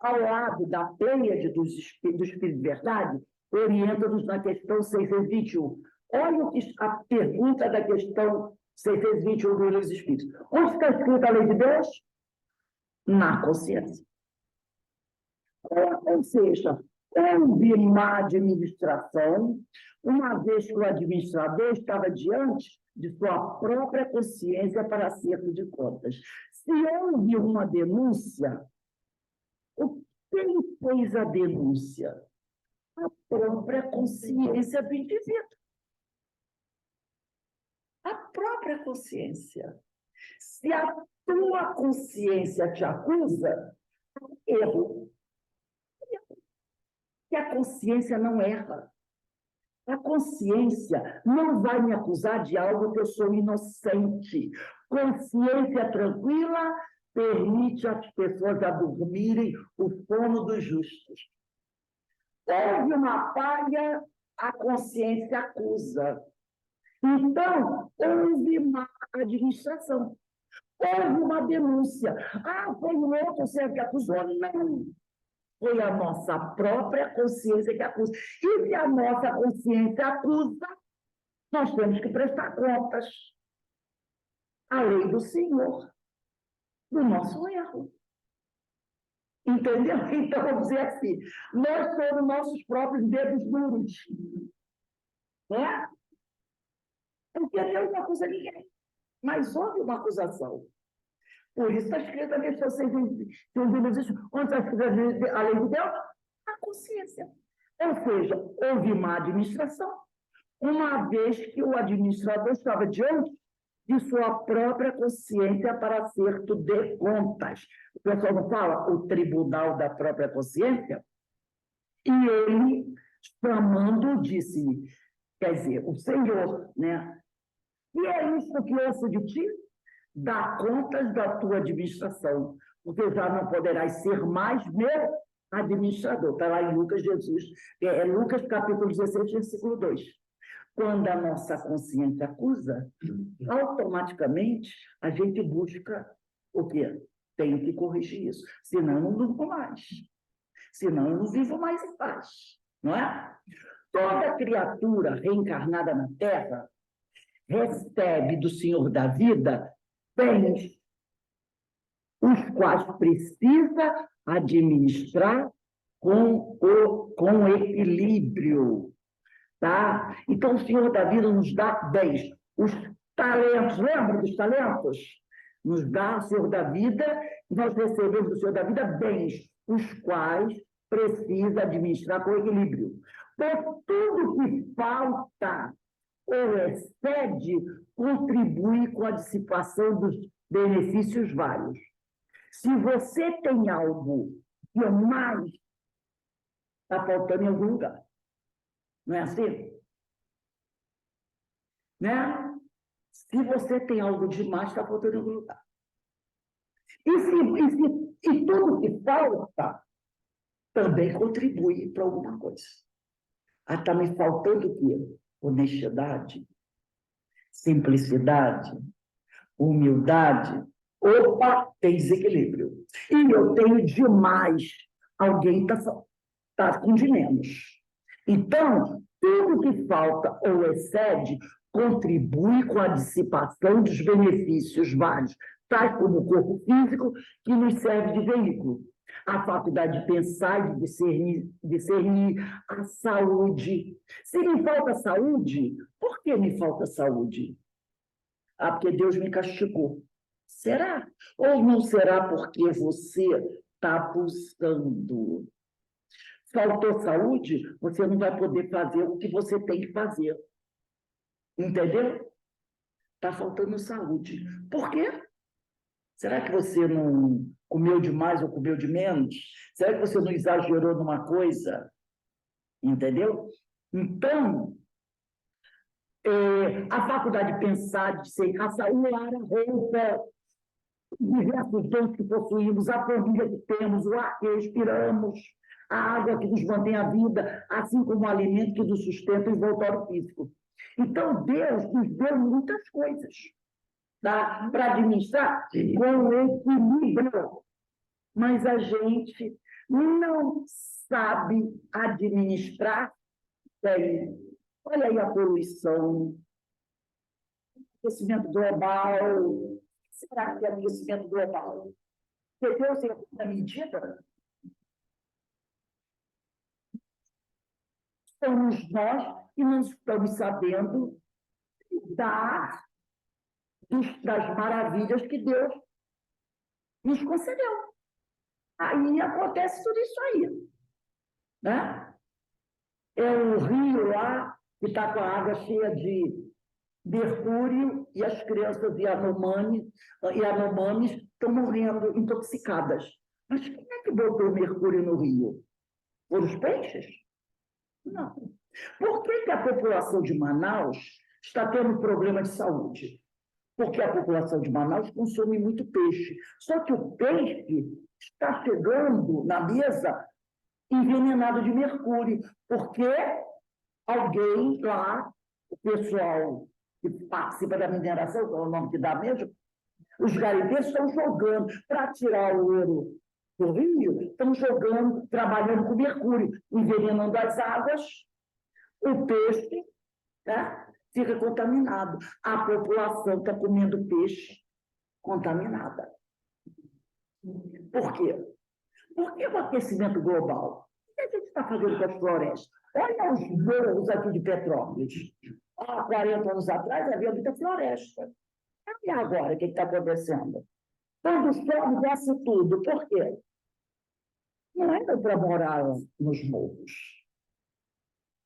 ao lado da pleiade do Espírito de Verdade, orienta-nos na questão 621. Olha a pergunta da questão 621 do Livro dos Espíritos. Onde está escrita a lei de Deus? Na consciência. Ou seja, houve má administração, uma vez que o administrador estava diante de sua própria consciência para acerto de contas. Se houve uma denúncia, quem fez a denúncia? A própria consciência do indivíduo. A própria consciência. Se a tua consciência te acusa, erro. Que a consciência não erra. A consciência não vai me acusar de algo que eu sou inocente. Consciência tranquila permite às pessoas a dormirem o sono dos justos. Houve uma falha, a consciência acusa. Então, houve uma administração. Houve uma denúncia. Ah, foi o outro servo que acusou? Não. Foi a nossa própria consciência que acusa. E se a nossa consciência acusa, nós temos que prestar contas à lei do Senhor, do nosso erro. Entendeu? Então, vamos dizer assim, nós somos nossos próprios dedos duros. Né? Porque Deus não acusa ninguém. Mas houve uma acusação. Por isso está escrito a questão 621, onde está escrito a lei de Deus? A consciência. Ou seja, houve má administração, uma vez que o administrador estava diante de sua própria consciência para acerto de contas. O pessoal não fala o tribunal da própria consciência? E ele, chamando, disse, quer dizer, o Senhor, né? E é isso que ouço de ti? Dá contas da tua administração, porque já não poderás ser mais meu administrador. Está lá em Lucas, Jesus, Lucas capítulo 16, versículo 2. Quando a nossa consciência acusa, automaticamente a gente busca o quê? Tenho que corrigir isso, senão eu não durmo mais, senão eu não vivo mais em paz, não é? Toda criatura reencarnada na Terra recebe do Senhor da vida bens, os quais precisa administrar com equilíbrio, tá? Então, o Senhor da vida nos dá bens, os talentos, lembra dos talentos? Nos dá o Senhor da vida, nós recebemos do Senhor da vida bens, os quais precisa administrar com equilíbrio. Por tudo que falta ou excede, contribui com a dissipação dos benefícios vários. Se você tem algo que é mais, está faltando em algum lugar. Não é assim? Né? Se você tem algo demais, está faltando em algum lugar. E tudo que falta também contribui para alguma coisa. Está me faltando o quê? Honestidade, simplicidade, humildade. Opa, tem desequilíbrio. E eu tenho demais. Alguém está com de menos. Então, tudo que falta ou excede contribui com a dissipação dos benefícios vários, tais como o corpo físico, que nos serve de veículo. A faculdade de pensar e de discernir, a saúde. Se me falta saúde, por que me falta saúde? Ah, porque Deus me castigou. Será? Ou não será porque você está buscando? Faltou saúde, você não vai poder fazer o que você tem que fazer. Entendeu? Está faltando saúde. Por quê? Será que você não comeu demais ou comeu de menos? Será que você não exagerou numa coisa? Entendeu? Então, a faculdade de pensar, de ser raça, o ar, a roupa, diversos dons que possuímos, a família que temos, o ar que respiramos, a água que nos mantém a vida, assim como o alimento que nos sustenta e volta ao físico. Então, Deus nos deu muitas coisas, tá? Para administrar com equilíbrio. Mas a gente não sabe administrar bem. Olha aí a poluição, aquecimento global. Será que é aquecimento global? Porque Deus tem alguma medida? Somos nós que não estamos sabendo das maravilhas que Deus nos concedeu. Aí acontece tudo isso aí. Né? É o rio lá que está com a água cheia de mercúrio e as crianças Yanomami estão morrendo intoxicadas. Mas quem é que botou mercúrio no rio? Foram os peixes? Não. Por que a população de Manaus está tendo problema de saúde? Porque a população de Manaus consome muito peixe. Só que o peixe está chegando na mesa envenenado de mercúrio, porque alguém lá, o pessoal que participa da mineração, que é o nome que dá mesmo, os garimpeiros estão jogando para tirar o ouro do rio, estão jogando, trabalhando com mercúrio, envenenando as águas, o peixe, né, fica contaminado. A população está comendo peixe contaminada. Por quê? Por que o aquecimento global? O que a gente está fazendo com as florestas? Olha os morros aqui de Petrópolis. Há 40 anos atrás havia muita floresta. E agora, o que está acontecendo? Quando chove, desce tudo. Por quê? Não é para morar nos morros.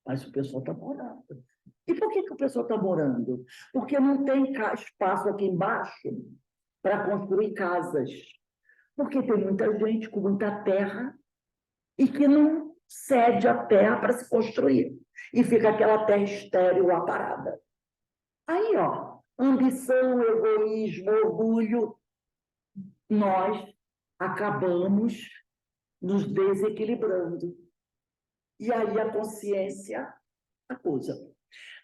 Mas o pessoal está morando. E por que o pessoal está morando? Porque não tem espaço aqui embaixo para construir casas. Porque tem muita gente com muita terra e que não cede a terra para se construir. E fica aquela terra estéril lá parada. Aí, ó, ambição, egoísmo, orgulho, nós acabamos nos desequilibrando. E aí a consciência acusa.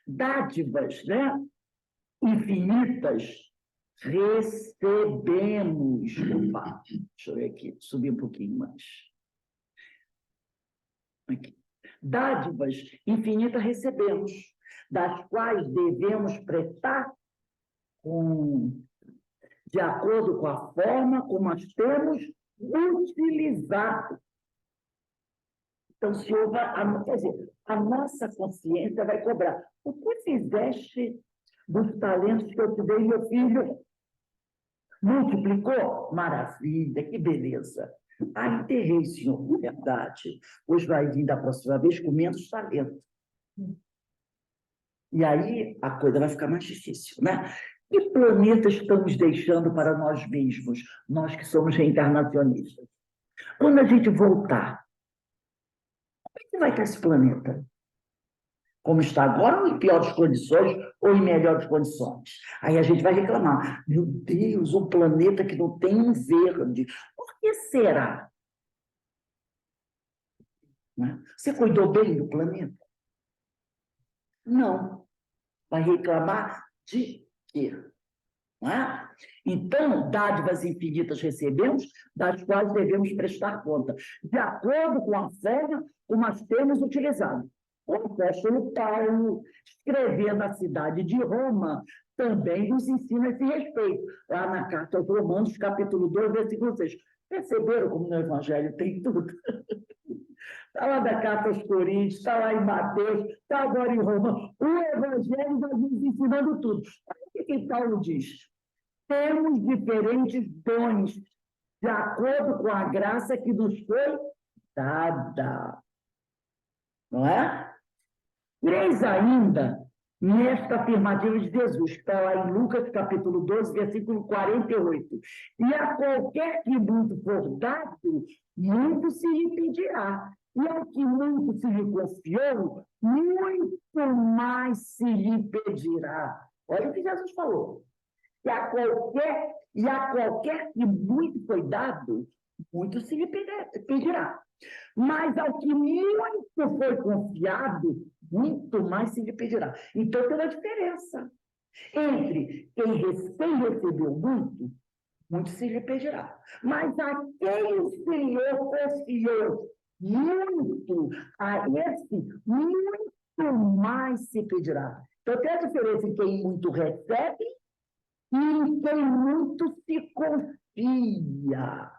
Dádivas, né? Infinitas recebemos. Opa, deixa eu ver aqui, subir um pouquinho mais. Aqui. Dádivas infinitas recebemos, das quais devemos prestar de acordo com a forma como as temos utilizado. Então, se houver, quer dizer, a nossa consciência vai cobrar. O que fizeste dos talentos que eu te dei, meu filho? Multiplicou? Maravilha, que beleza. Ah, enterrei, senhor, verdade. Hoje vai vir da próxima vez com menos talento. E aí a coisa vai ficar mais difícil, né? Que planeta estamos deixando para nós mesmos, nós que somos reencarnacionistas? Quando a gente voltar, como é que vai estar esse planeta? como está agora, ou em piores condições, ou em melhores condições. Aí a gente vai reclamar, meu Deus, um planeta que não tem um verde. Por que será? Né? Você cuidou bem do planeta? Não. Vai reclamar de quê? Não é? Então, dádivas infinitas recebemos, das quais devemos prestar conta, de acordo com a forma como as temos utilizado. O apóstolo Paulo, escrevendo a cidade de Roma, também nos ensina esse respeito. Lá na carta aos Romanos, capítulo 2, versículo 6. Perceberam como no Evangelho tem tudo? Está lá da carta aos Coríntios, está lá em Mateus, está agora em Roma. O Evangelho vai nos ensinando tudo. Olha o que Paulo diz. Temos diferentes dons, de acordo com a graça que nos foi dada. Não é? Eis ainda nesta afirmativa de Jesus, que está lá em Lucas, capítulo 12, versículo 48. E a qualquer que muito for dado, muito se lhe pedirá. E ao que muito se lhe confiou, muito mais se lhe pedirá. Olha o que Jesus falou. E a qualquer que muito foi dado, muito se lhe pedirá. Mas ao que muito foi confiado, muito mais se lhe pedirá. Então, tem uma diferença entre quem recebeu muito, muito se lhe pedirá. Mas a quem o Senhor confiou muito, a esse muito mais se pedirá. Então, tem a diferença em quem muito recebe e em quem muito se confia.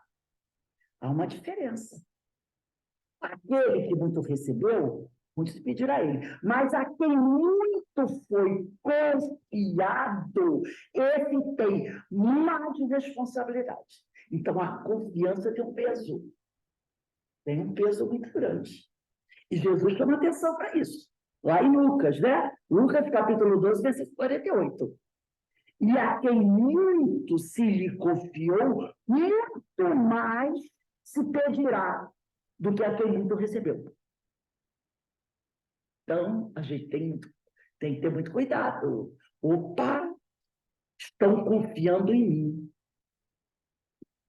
Há uma diferença. Aquele que muito recebeu, muito se pedirá a ele. Mas a quem muito foi confiado, esse tem mais responsabilidade. Então, a confiança tem um peso. Tem um peso muito grande. E Jesus chama atenção para isso. Lá em Lucas, né? Lucas, capítulo 12, versículo 48. E a quem muito se lhe confiou, muito mais se pedirá do que a quem muito recebeu. Então, a gente tem que ter muito cuidado. Opa, estão confiando em mim.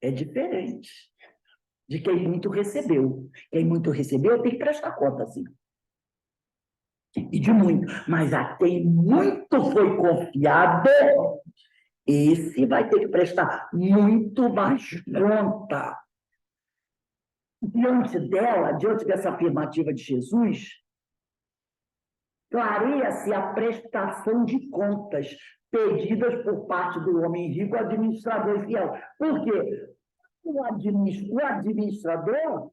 É diferente de quem muito recebeu. Quem muito recebeu tem que prestar conta, sim. E de muito. Mas a quem muito foi confiado, esse vai ter que prestar muito mais conta. Diante dessa afirmativa de Jesus, clareia-se a prestação de contas pedidas por parte do homem rico, administrador e fiel. Por quê? O administrador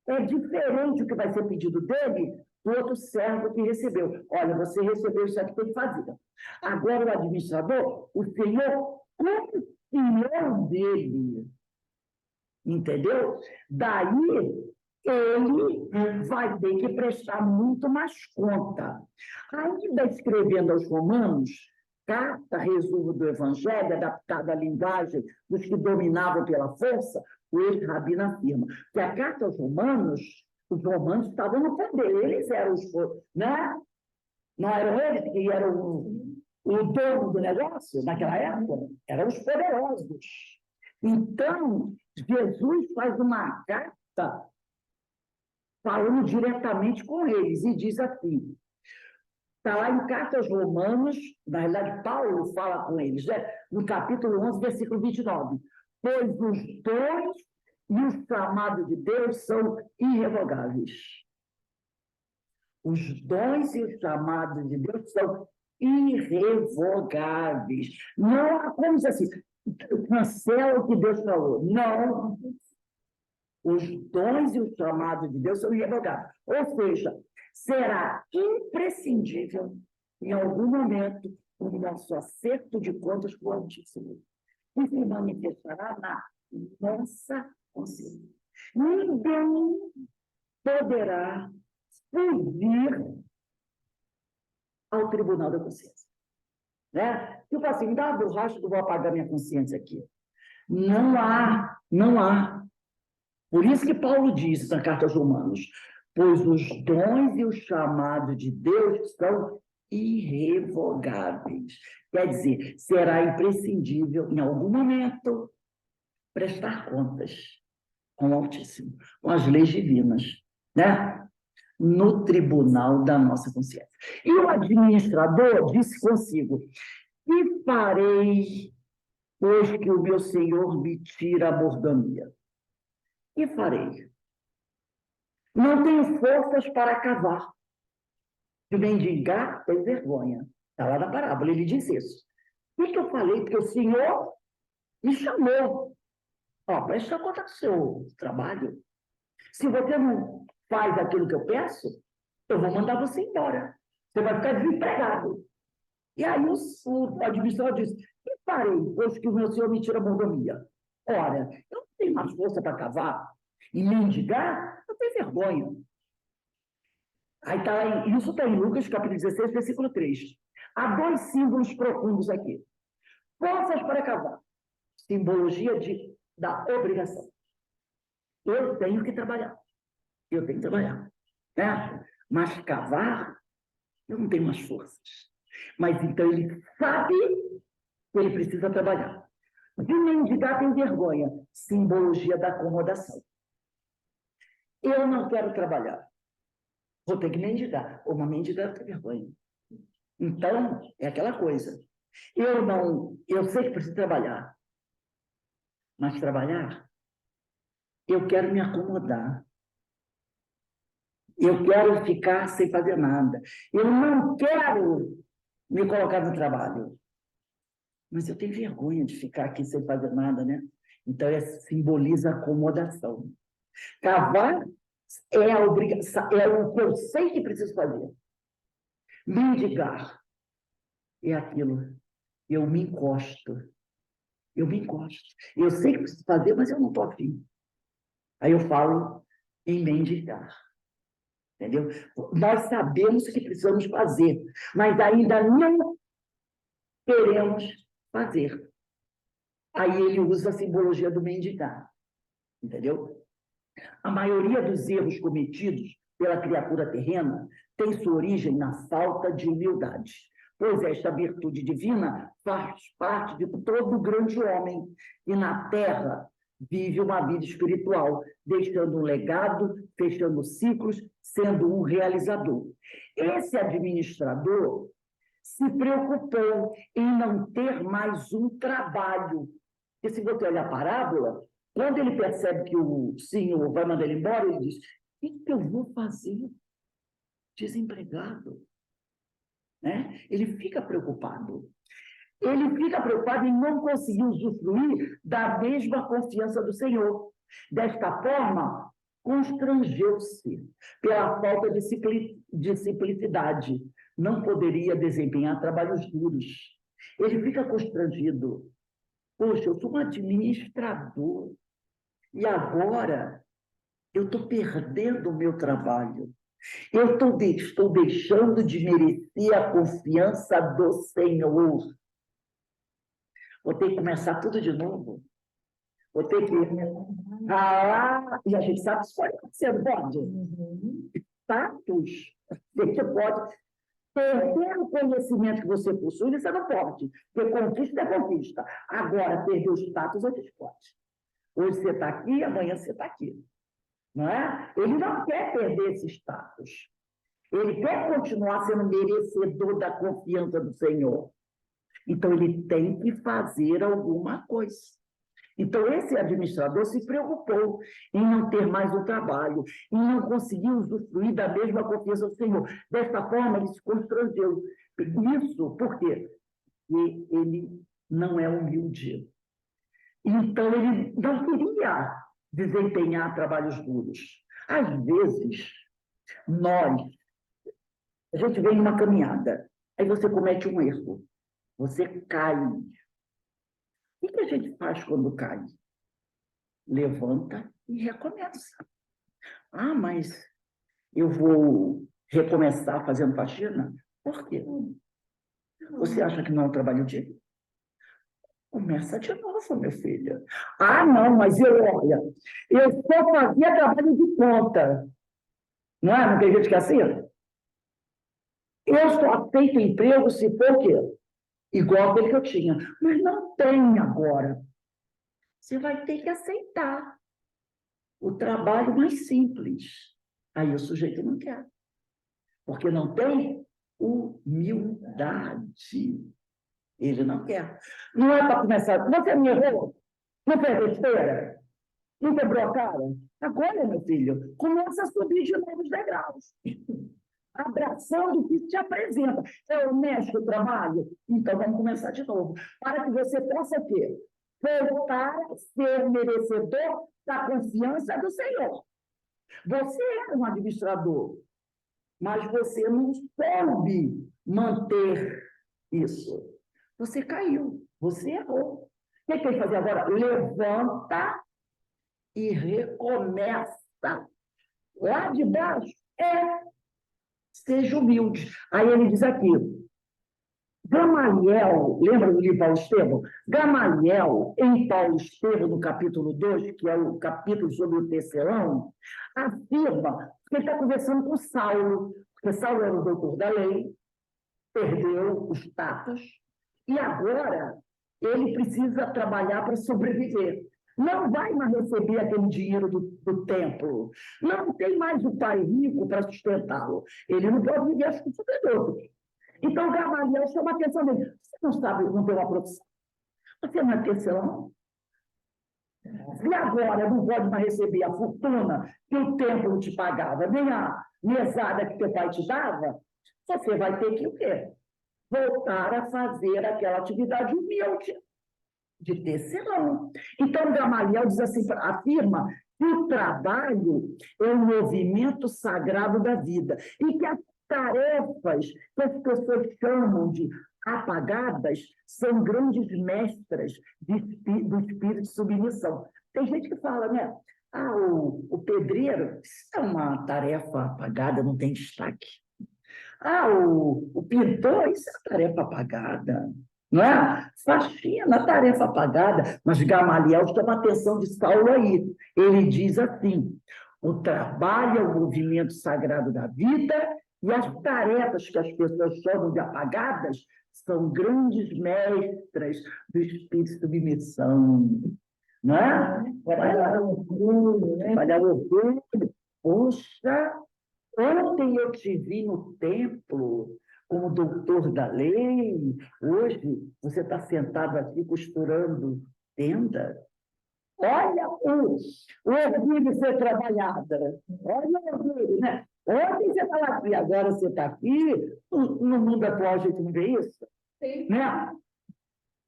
é diferente do que vai ser pedido dele do outro servo que recebeu. Olha, você recebeu isso aqui, tem que fazer. Agora, o administrador, o Senhor confiou dele. Entendeu? Daí, ele vai ter que prestar muito mais conta. Ainda escrevendo aos Romanos, carta, resumo do Evangelho, adaptada à linguagem dos que dominavam pela força, o ex-rabino afirma que a carta aos Romanos, os romanos estavam no poder, eles eram os, né? Não eram eles que eram o dono do negócio naquela época, eram os poderosos. Então, Jesus faz uma carta falando diretamente com eles e diz assim, está lá em Carta aos Romanos, na realidade, Paulo fala com eles, né? No capítulo 11, versículo 29. Pois os dons e o chamado de Deus são irrevogáveis. Os dons e o chamado de Deus são irrevogáveis. Não há como dizer assim, cancela o que Deus falou. Não. Os dons e o chamado de Deus são irrevogáveis. Ou seja, será imprescindível, em algum momento, o nosso acerto de contas com o Altíssimo. E se manifestará na nossa consciência. Ninguém poderá fugir ao tribunal da consciência. Né? Tipo assim, me dá uma borracha que eu vou apagar minha consciência aqui. Não há. Por isso que Paulo diz na carta aos Romanos, pois os dons e o chamado de Deus são irrevogáveis. Quer dizer, será imprescindível, em algum momento, prestar contas com o Altíssimo, com as leis divinas, né? No tribunal da nossa consciência. E o administrador disse consigo: que farei, pois que o meu Senhor me tira a mordomia? Que farei? Não tenho forças para cavar. De mendigar, tem vergonha. Está lá na parábola, ele diz isso. O que eu falei? Porque o Senhor me chamou. Ó, presta conta do seu trabalho. Se você não faz aquilo que eu peço, eu vou mandar você embora. Você vai ficar desempregado. E aí o administrador disse: que farei, pois que o meu Senhor me tira a mordomia? Ora, eu não tenho mais força para cavar e mendigar, eu tenho vergonha. Aí isso está em Lucas, capítulo 16, versículo 3. Há dois símbolos profundos aqui. Forças para cavar. Simbologia da obrigação. Eu tenho que trabalhar. Eu tenho que trabalhar. Né? Mas cavar, eu não tenho mais forças. Mas então ele sabe que ele precisa trabalhar. De mendigar tem vergonha. Simbologia da acomodação. Eu não quero trabalhar. Vou ter que mendigar. Ou uma mendigar tem vergonha. Então, é aquela coisa. Eu sei que preciso trabalhar. Mas trabalhar, eu quero me acomodar. Eu quero ficar sem fazer nada. Eu não quero me colocar no trabalho. Mas eu tenho vergonha de ficar aqui sem fazer nada, né? Então, simboliza acomodação. Cavar é a obrigação, é o que eu sei que preciso fazer. Mendigar é aquilo. Eu me encosto. Eu me encosto. Eu sei que preciso fazer, mas eu não estou afim. Aí eu falo em mendigar. Entendeu? Nós sabemos o que precisamos fazer, mas ainda não queremos fazer. Aí ele usa a simbologia do mendigar. Entendeu? A maioria dos erros cometidos pela criatura terrena tem sua origem na falta de humildade, pois esta virtude divina faz parte de todo grande homem e na terra vive uma vida espiritual, deixando um legado, fechando ciclos, sendo um realizador. Esse administrador se preocupou em não ter mais um trabalho. E se você olhar a parábola, quando ele percebe que o senhor vai mandar ele embora, ele diz: o que eu vou fazer? Desempregado. Né? Ele fica preocupado. Ele fica preocupado em não conseguir usufruir da mesma confiança do Senhor. Desta forma, constrangeu-se pela falta de simplicidade. Não poderia desempenhar trabalhos duros. Ele fica constrangido. Poxa, eu sou um administrador. E agora eu estou perdendo o meu trabalho. Eu estou deixando de merecer a confiança do Senhor. Vou ter que começar tudo de novo. Vou ter que ralar. E a gente sabe que isso pode acontecer, pode. Status. Você pode perder o conhecimento que você possui, você não pode. Porque conquista é conquista. Agora, perder o status, a gente pode. Hoje você está aqui, amanhã você está aqui. Não é? Ele não quer perder esse status. Ele quer continuar sendo merecedor da confiança do Senhor. Então, ele tem que fazer alguma coisa. Então, esse administrador se preocupou em não ter mais o trabalho, em não conseguir usufruir da mesma confiança do Senhor. Dessa forma, ele se constrangeu. Isso por quê? Porque ele não é humilde. Então, ele não queria desempenhar trabalhos duros. Às vezes, a gente vem numa caminhada, aí você comete um erro, você cai. O que a gente faz quando cai? Levanta e recomeça. Ah, mas eu vou recomeçar fazendo faxina? Por quê? Você acha que não é um trabalho digno? Começa de novo, meu filho. Ah, não, mas olha, eu só fazia trabalho de conta. Não é? Não tem gente que é assim? Eu só aceito emprego se for o quê? Igual aquele que eu tinha. Mas não tem agora. Você vai ter que aceitar o trabalho mais simples. Aí o sujeito não quer. Porque não tem humildade. Ele não quer. Não é para começar. Você me errou? Não fez besteira? Não quebrou a cara? Agora, meu filho, começa a subir de novo os degraus. Abraçando o que te apresenta. É honesto o trabalho? Então vamos começar de novo. Para que você possa o quê? Voltar a ser merecedor da confiança do Senhor. Você era um administrador, mas você não soube manter isso. Você caiu, você errou. O que tem que fazer agora? Levanta e recomeça. Lá de baixo seja humilde. Aí ele diz aqui, Gamaliel, lembra do livro Paulo Estevão? Gamaliel, em Paulo Estevão, no capítulo 2, que é o capítulo sobre o tecelão, afirma que ele está conversando com Saulo, porque Saulo era o doutor da lei, perdeu o status, e agora ele precisa trabalhar para sobreviver. Não vai mais receber aquele dinheiro do templo. Não tem mais o pai rico para sustentá-lo. Ele não pode viver as custas de outros. Então, Gamaliel chama a atenção dele. Você não sabe, não tem uma profissão? Você não é tecelão? E agora não pode mais receber a fortuna que o templo te pagava, nem a mesada que teu pai te dava? Você vai ter que o quê? Voltar a fazer aquela atividade humilde de tecelão. Então, Gamaliel diz assim, afirma que o trabalho é um movimento sagrado da vida e que as tarefas que as pessoas chamam de apagadas são grandes mestras do espírito de submissão. Tem gente que fala, né? O pedreiro, isso é uma tarefa apagada, não tem destaque. O pintor, isso é tarefa apagada. Não é? Faxina, tarefa apagada. Mas Gamaliel chama a atenção de Saulo aí. Ele diz assim, o trabalho é o movimento sagrado da vida e as tarefas que as pessoas chamam de apagadas são grandes mestras do espírito de submissão. Não é? Trabalhar o orgulho, né? Trabalhar o orgulho. Poxa, ontem eu te vi no templo como doutor da lei, hoje você está sentado aqui costurando tenda. Olha o orgulho de ser trabalhada. Olha o orgulho, né? Ontem você estava aqui, agora você está aqui. No mundo atual a gente não vê isso. Sim. Né?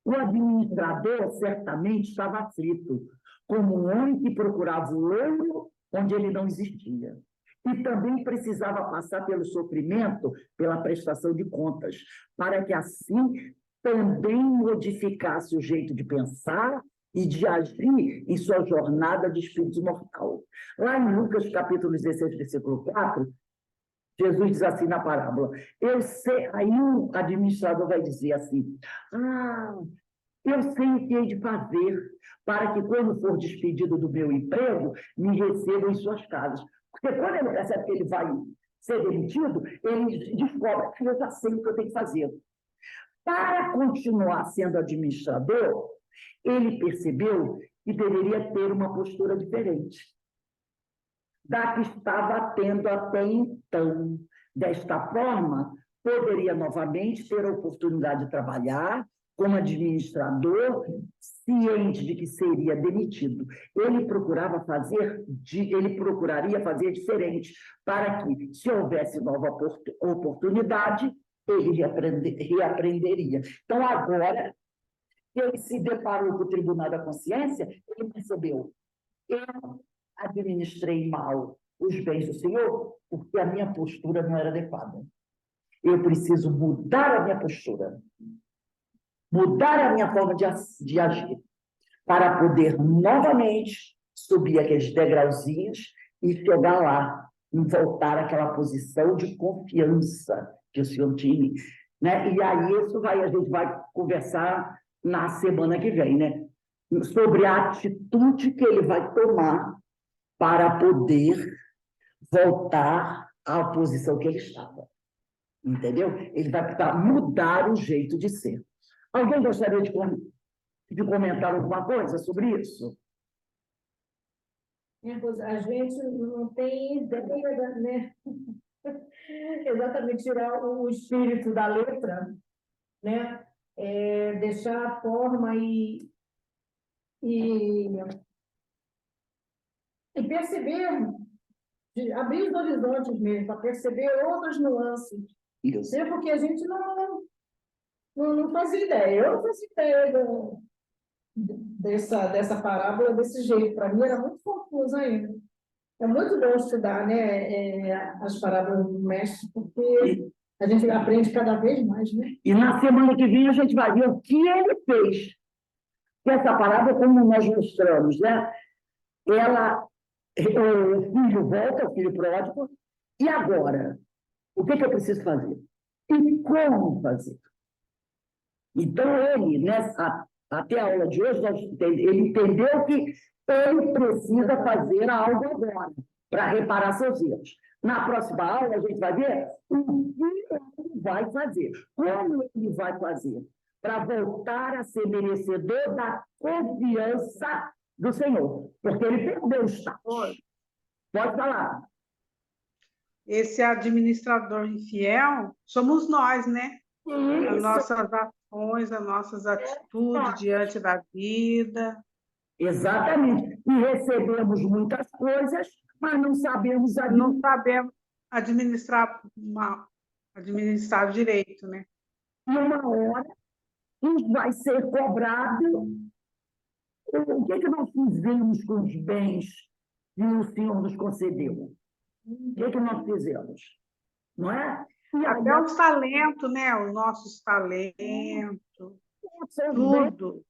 O administrador certamente estava aflito, como um homem que procurava o ouro onde ele não existia. E também precisava passar pelo sofrimento, pela prestação de contas, para que assim também modificasse o jeito de pensar e de agir em sua jornada de espírito mortal. Lá em Lucas, capítulo 16, versículo 4, Jesus diz assim na parábola, eu sei, aí o administrador vai dizer assim, eu sei o que hei de fazer para que, quando for despedido do meu emprego, me recebam em suas casas. Porque quando ele percebe que ele vai ser demitido, ele descobre que eu já sei o que eu tenho que fazer. Para continuar sendo administrador, ele percebeu que deveria ter uma postura diferente da que estava tendo até então. Desta forma, poderia novamente ter a oportunidade de trabalhar como administrador, ciente de que seria demitido. Ele procuraria fazer diferente, para que, se houvesse nova oportunidade, ele reaprenderia. Então, agora, ele se deparou com o Tribunal da Consciência, ele percebeu, eu administrei mal os bens do Senhor, porque a minha postura não era adequada. Eu preciso mudar a minha postura, mudar a minha forma de agir, para poder novamente subir aqueles degrauzinhos e chegar lá, e voltar àquela posição de confiança que o Senhor tinha. Né? E aí a gente vai conversar na semana que vem, né? Sobre a atitude que ele vai tomar para poder voltar à posição que ele estava. Entendeu? Ele vai precisar mudar o jeito de ser. Alguém gostaria de comentar alguma coisa sobre isso? Pois a gente não tem ideia, né? Exatamente tirar o espírito da letra, né? Deixar a forma e, e perceber, abrir os horizontes mesmo, para perceber outras nuances. Isso. Né? Porque a gente não fazia ideia. Eu não fazia ideia dessa parábola desse jeito. Para mim era muito confuso ainda. É muito bom estudar, né, as parábolas do mestre, porque a gente aprende cada vez mais, né? E na semana que vem a gente vai ver o que ele fez. Que essa parábola, como nós mostramos, né? O filho volta, o filho pródigo, e agora? O que eu preciso fazer? E como fazer? Então, ele, até a aula de hoje, ele entendeu que ele precisa fazer algo agora para reparar seus erros. Na próxima aula, a gente vai ver o que ele vai fazer, como ele vai fazer, para voltar a ser merecedor da confiança do Senhor, porque ele perdeu o status. Pode falar. Esse administrador infiel somos nós, né? As Isso. nossas ações, as nossas atitudes diante da vida. Exatamente. E recebemos muitas coisas, mas não sabemos Não sabemos administrar direito, né? E uma hora vai ser cobrado o que nós fizemos com os bens que o Senhor nos concedeu. O que nós fizemos? Não é? E aí, Até os talentos, né? Os nossos talentos, tudo.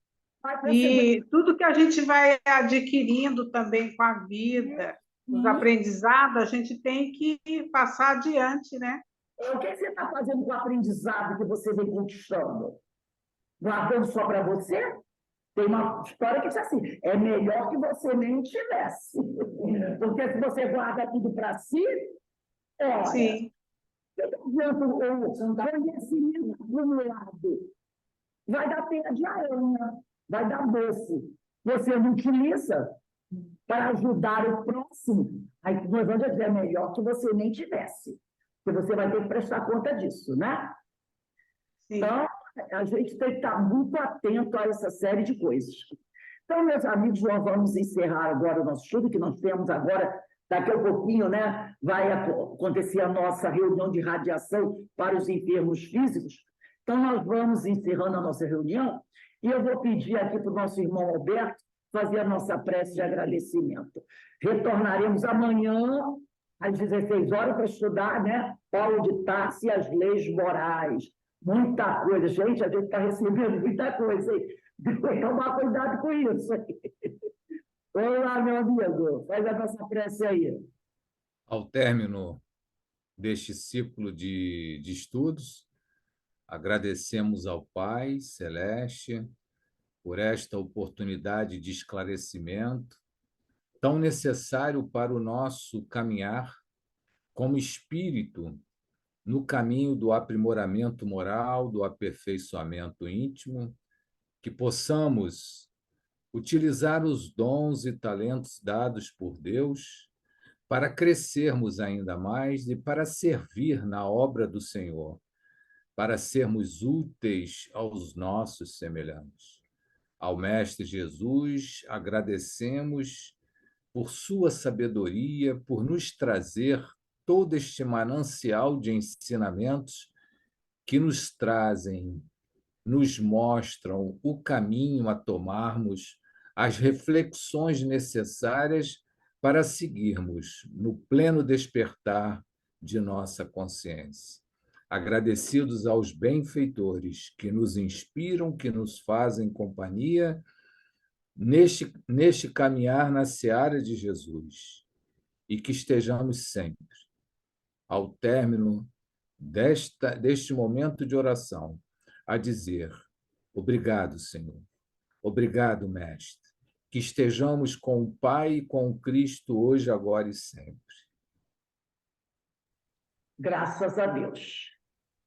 E tudo que a gente vai adquirindo também com a vida, os aprendizados, a gente tem que passar adiante, né? O que você está fazendo com o aprendizado que você vem conquistando? Guardando só para você? Tem uma história que diz assim: é melhor que você nem tivesse. Porque se você guarda tudo para si, olha, Sim. o conhecimento acumulado vai dar teia de aranha, vai dar doce. Você não utiliza para ajudar o próximo. Aí nós vamos dizer, é melhor que você nem tivesse. Porque você vai ter que prestar conta disso, né? Sim. Então, a gente tem que estar muito atento a essa série de coisas. Então, meus amigos, nós vamos encerrar agora o nosso estudo, que nós temos agora, daqui a pouquinho, né, vai acontecer a nossa reunião de radiação para os enfermos físicos. Então, nós vamos encerrando a nossa reunião e eu vou pedir aqui para o nosso irmão Alberto fazer a nossa prece de agradecimento. Retornaremos amanhã, às 16 horas, para estudar, né, Paulo de Tarso e as leis morais. Muita coisa, gente, a gente está recebendo muita coisa aí. Tem que tomar cuidado com isso. Olá, meu amigo, faz a nossa prece aí. Ao término deste ciclo de estudos, agradecemos ao Pai Celeste por esta oportunidade de esclarecimento tão necessário para o nosso caminhar como espírito no caminho do aprimoramento moral, do aperfeiçoamento íntimo, que possamos utilizar os dons e talentos dados por Deus para crescermos ainda mais e para servir na obra do Senhor, para sermos úteis aos nossos semelhantes. Ao Mestre Jesus, agradecemos por sua sabedoria, por nos trazer todo este manancial de ensinamentos que nos trazem, nos mostram o caminho a tomarmos, as reflexões necessárias para seguirmos no pleno despertar de nossa consciência. Agradecidos aos benfeitores que nos inspiram, que nos fazem companhia neste caminhar na seara de Jesus, e que estejamos sempre, ao término deste momento de oração, a dizer: obrigado, Senhor, obrigado, Mestre, que estejamos com o Pai e com o Cristo hoje, agora e sempre. Graças a Deus.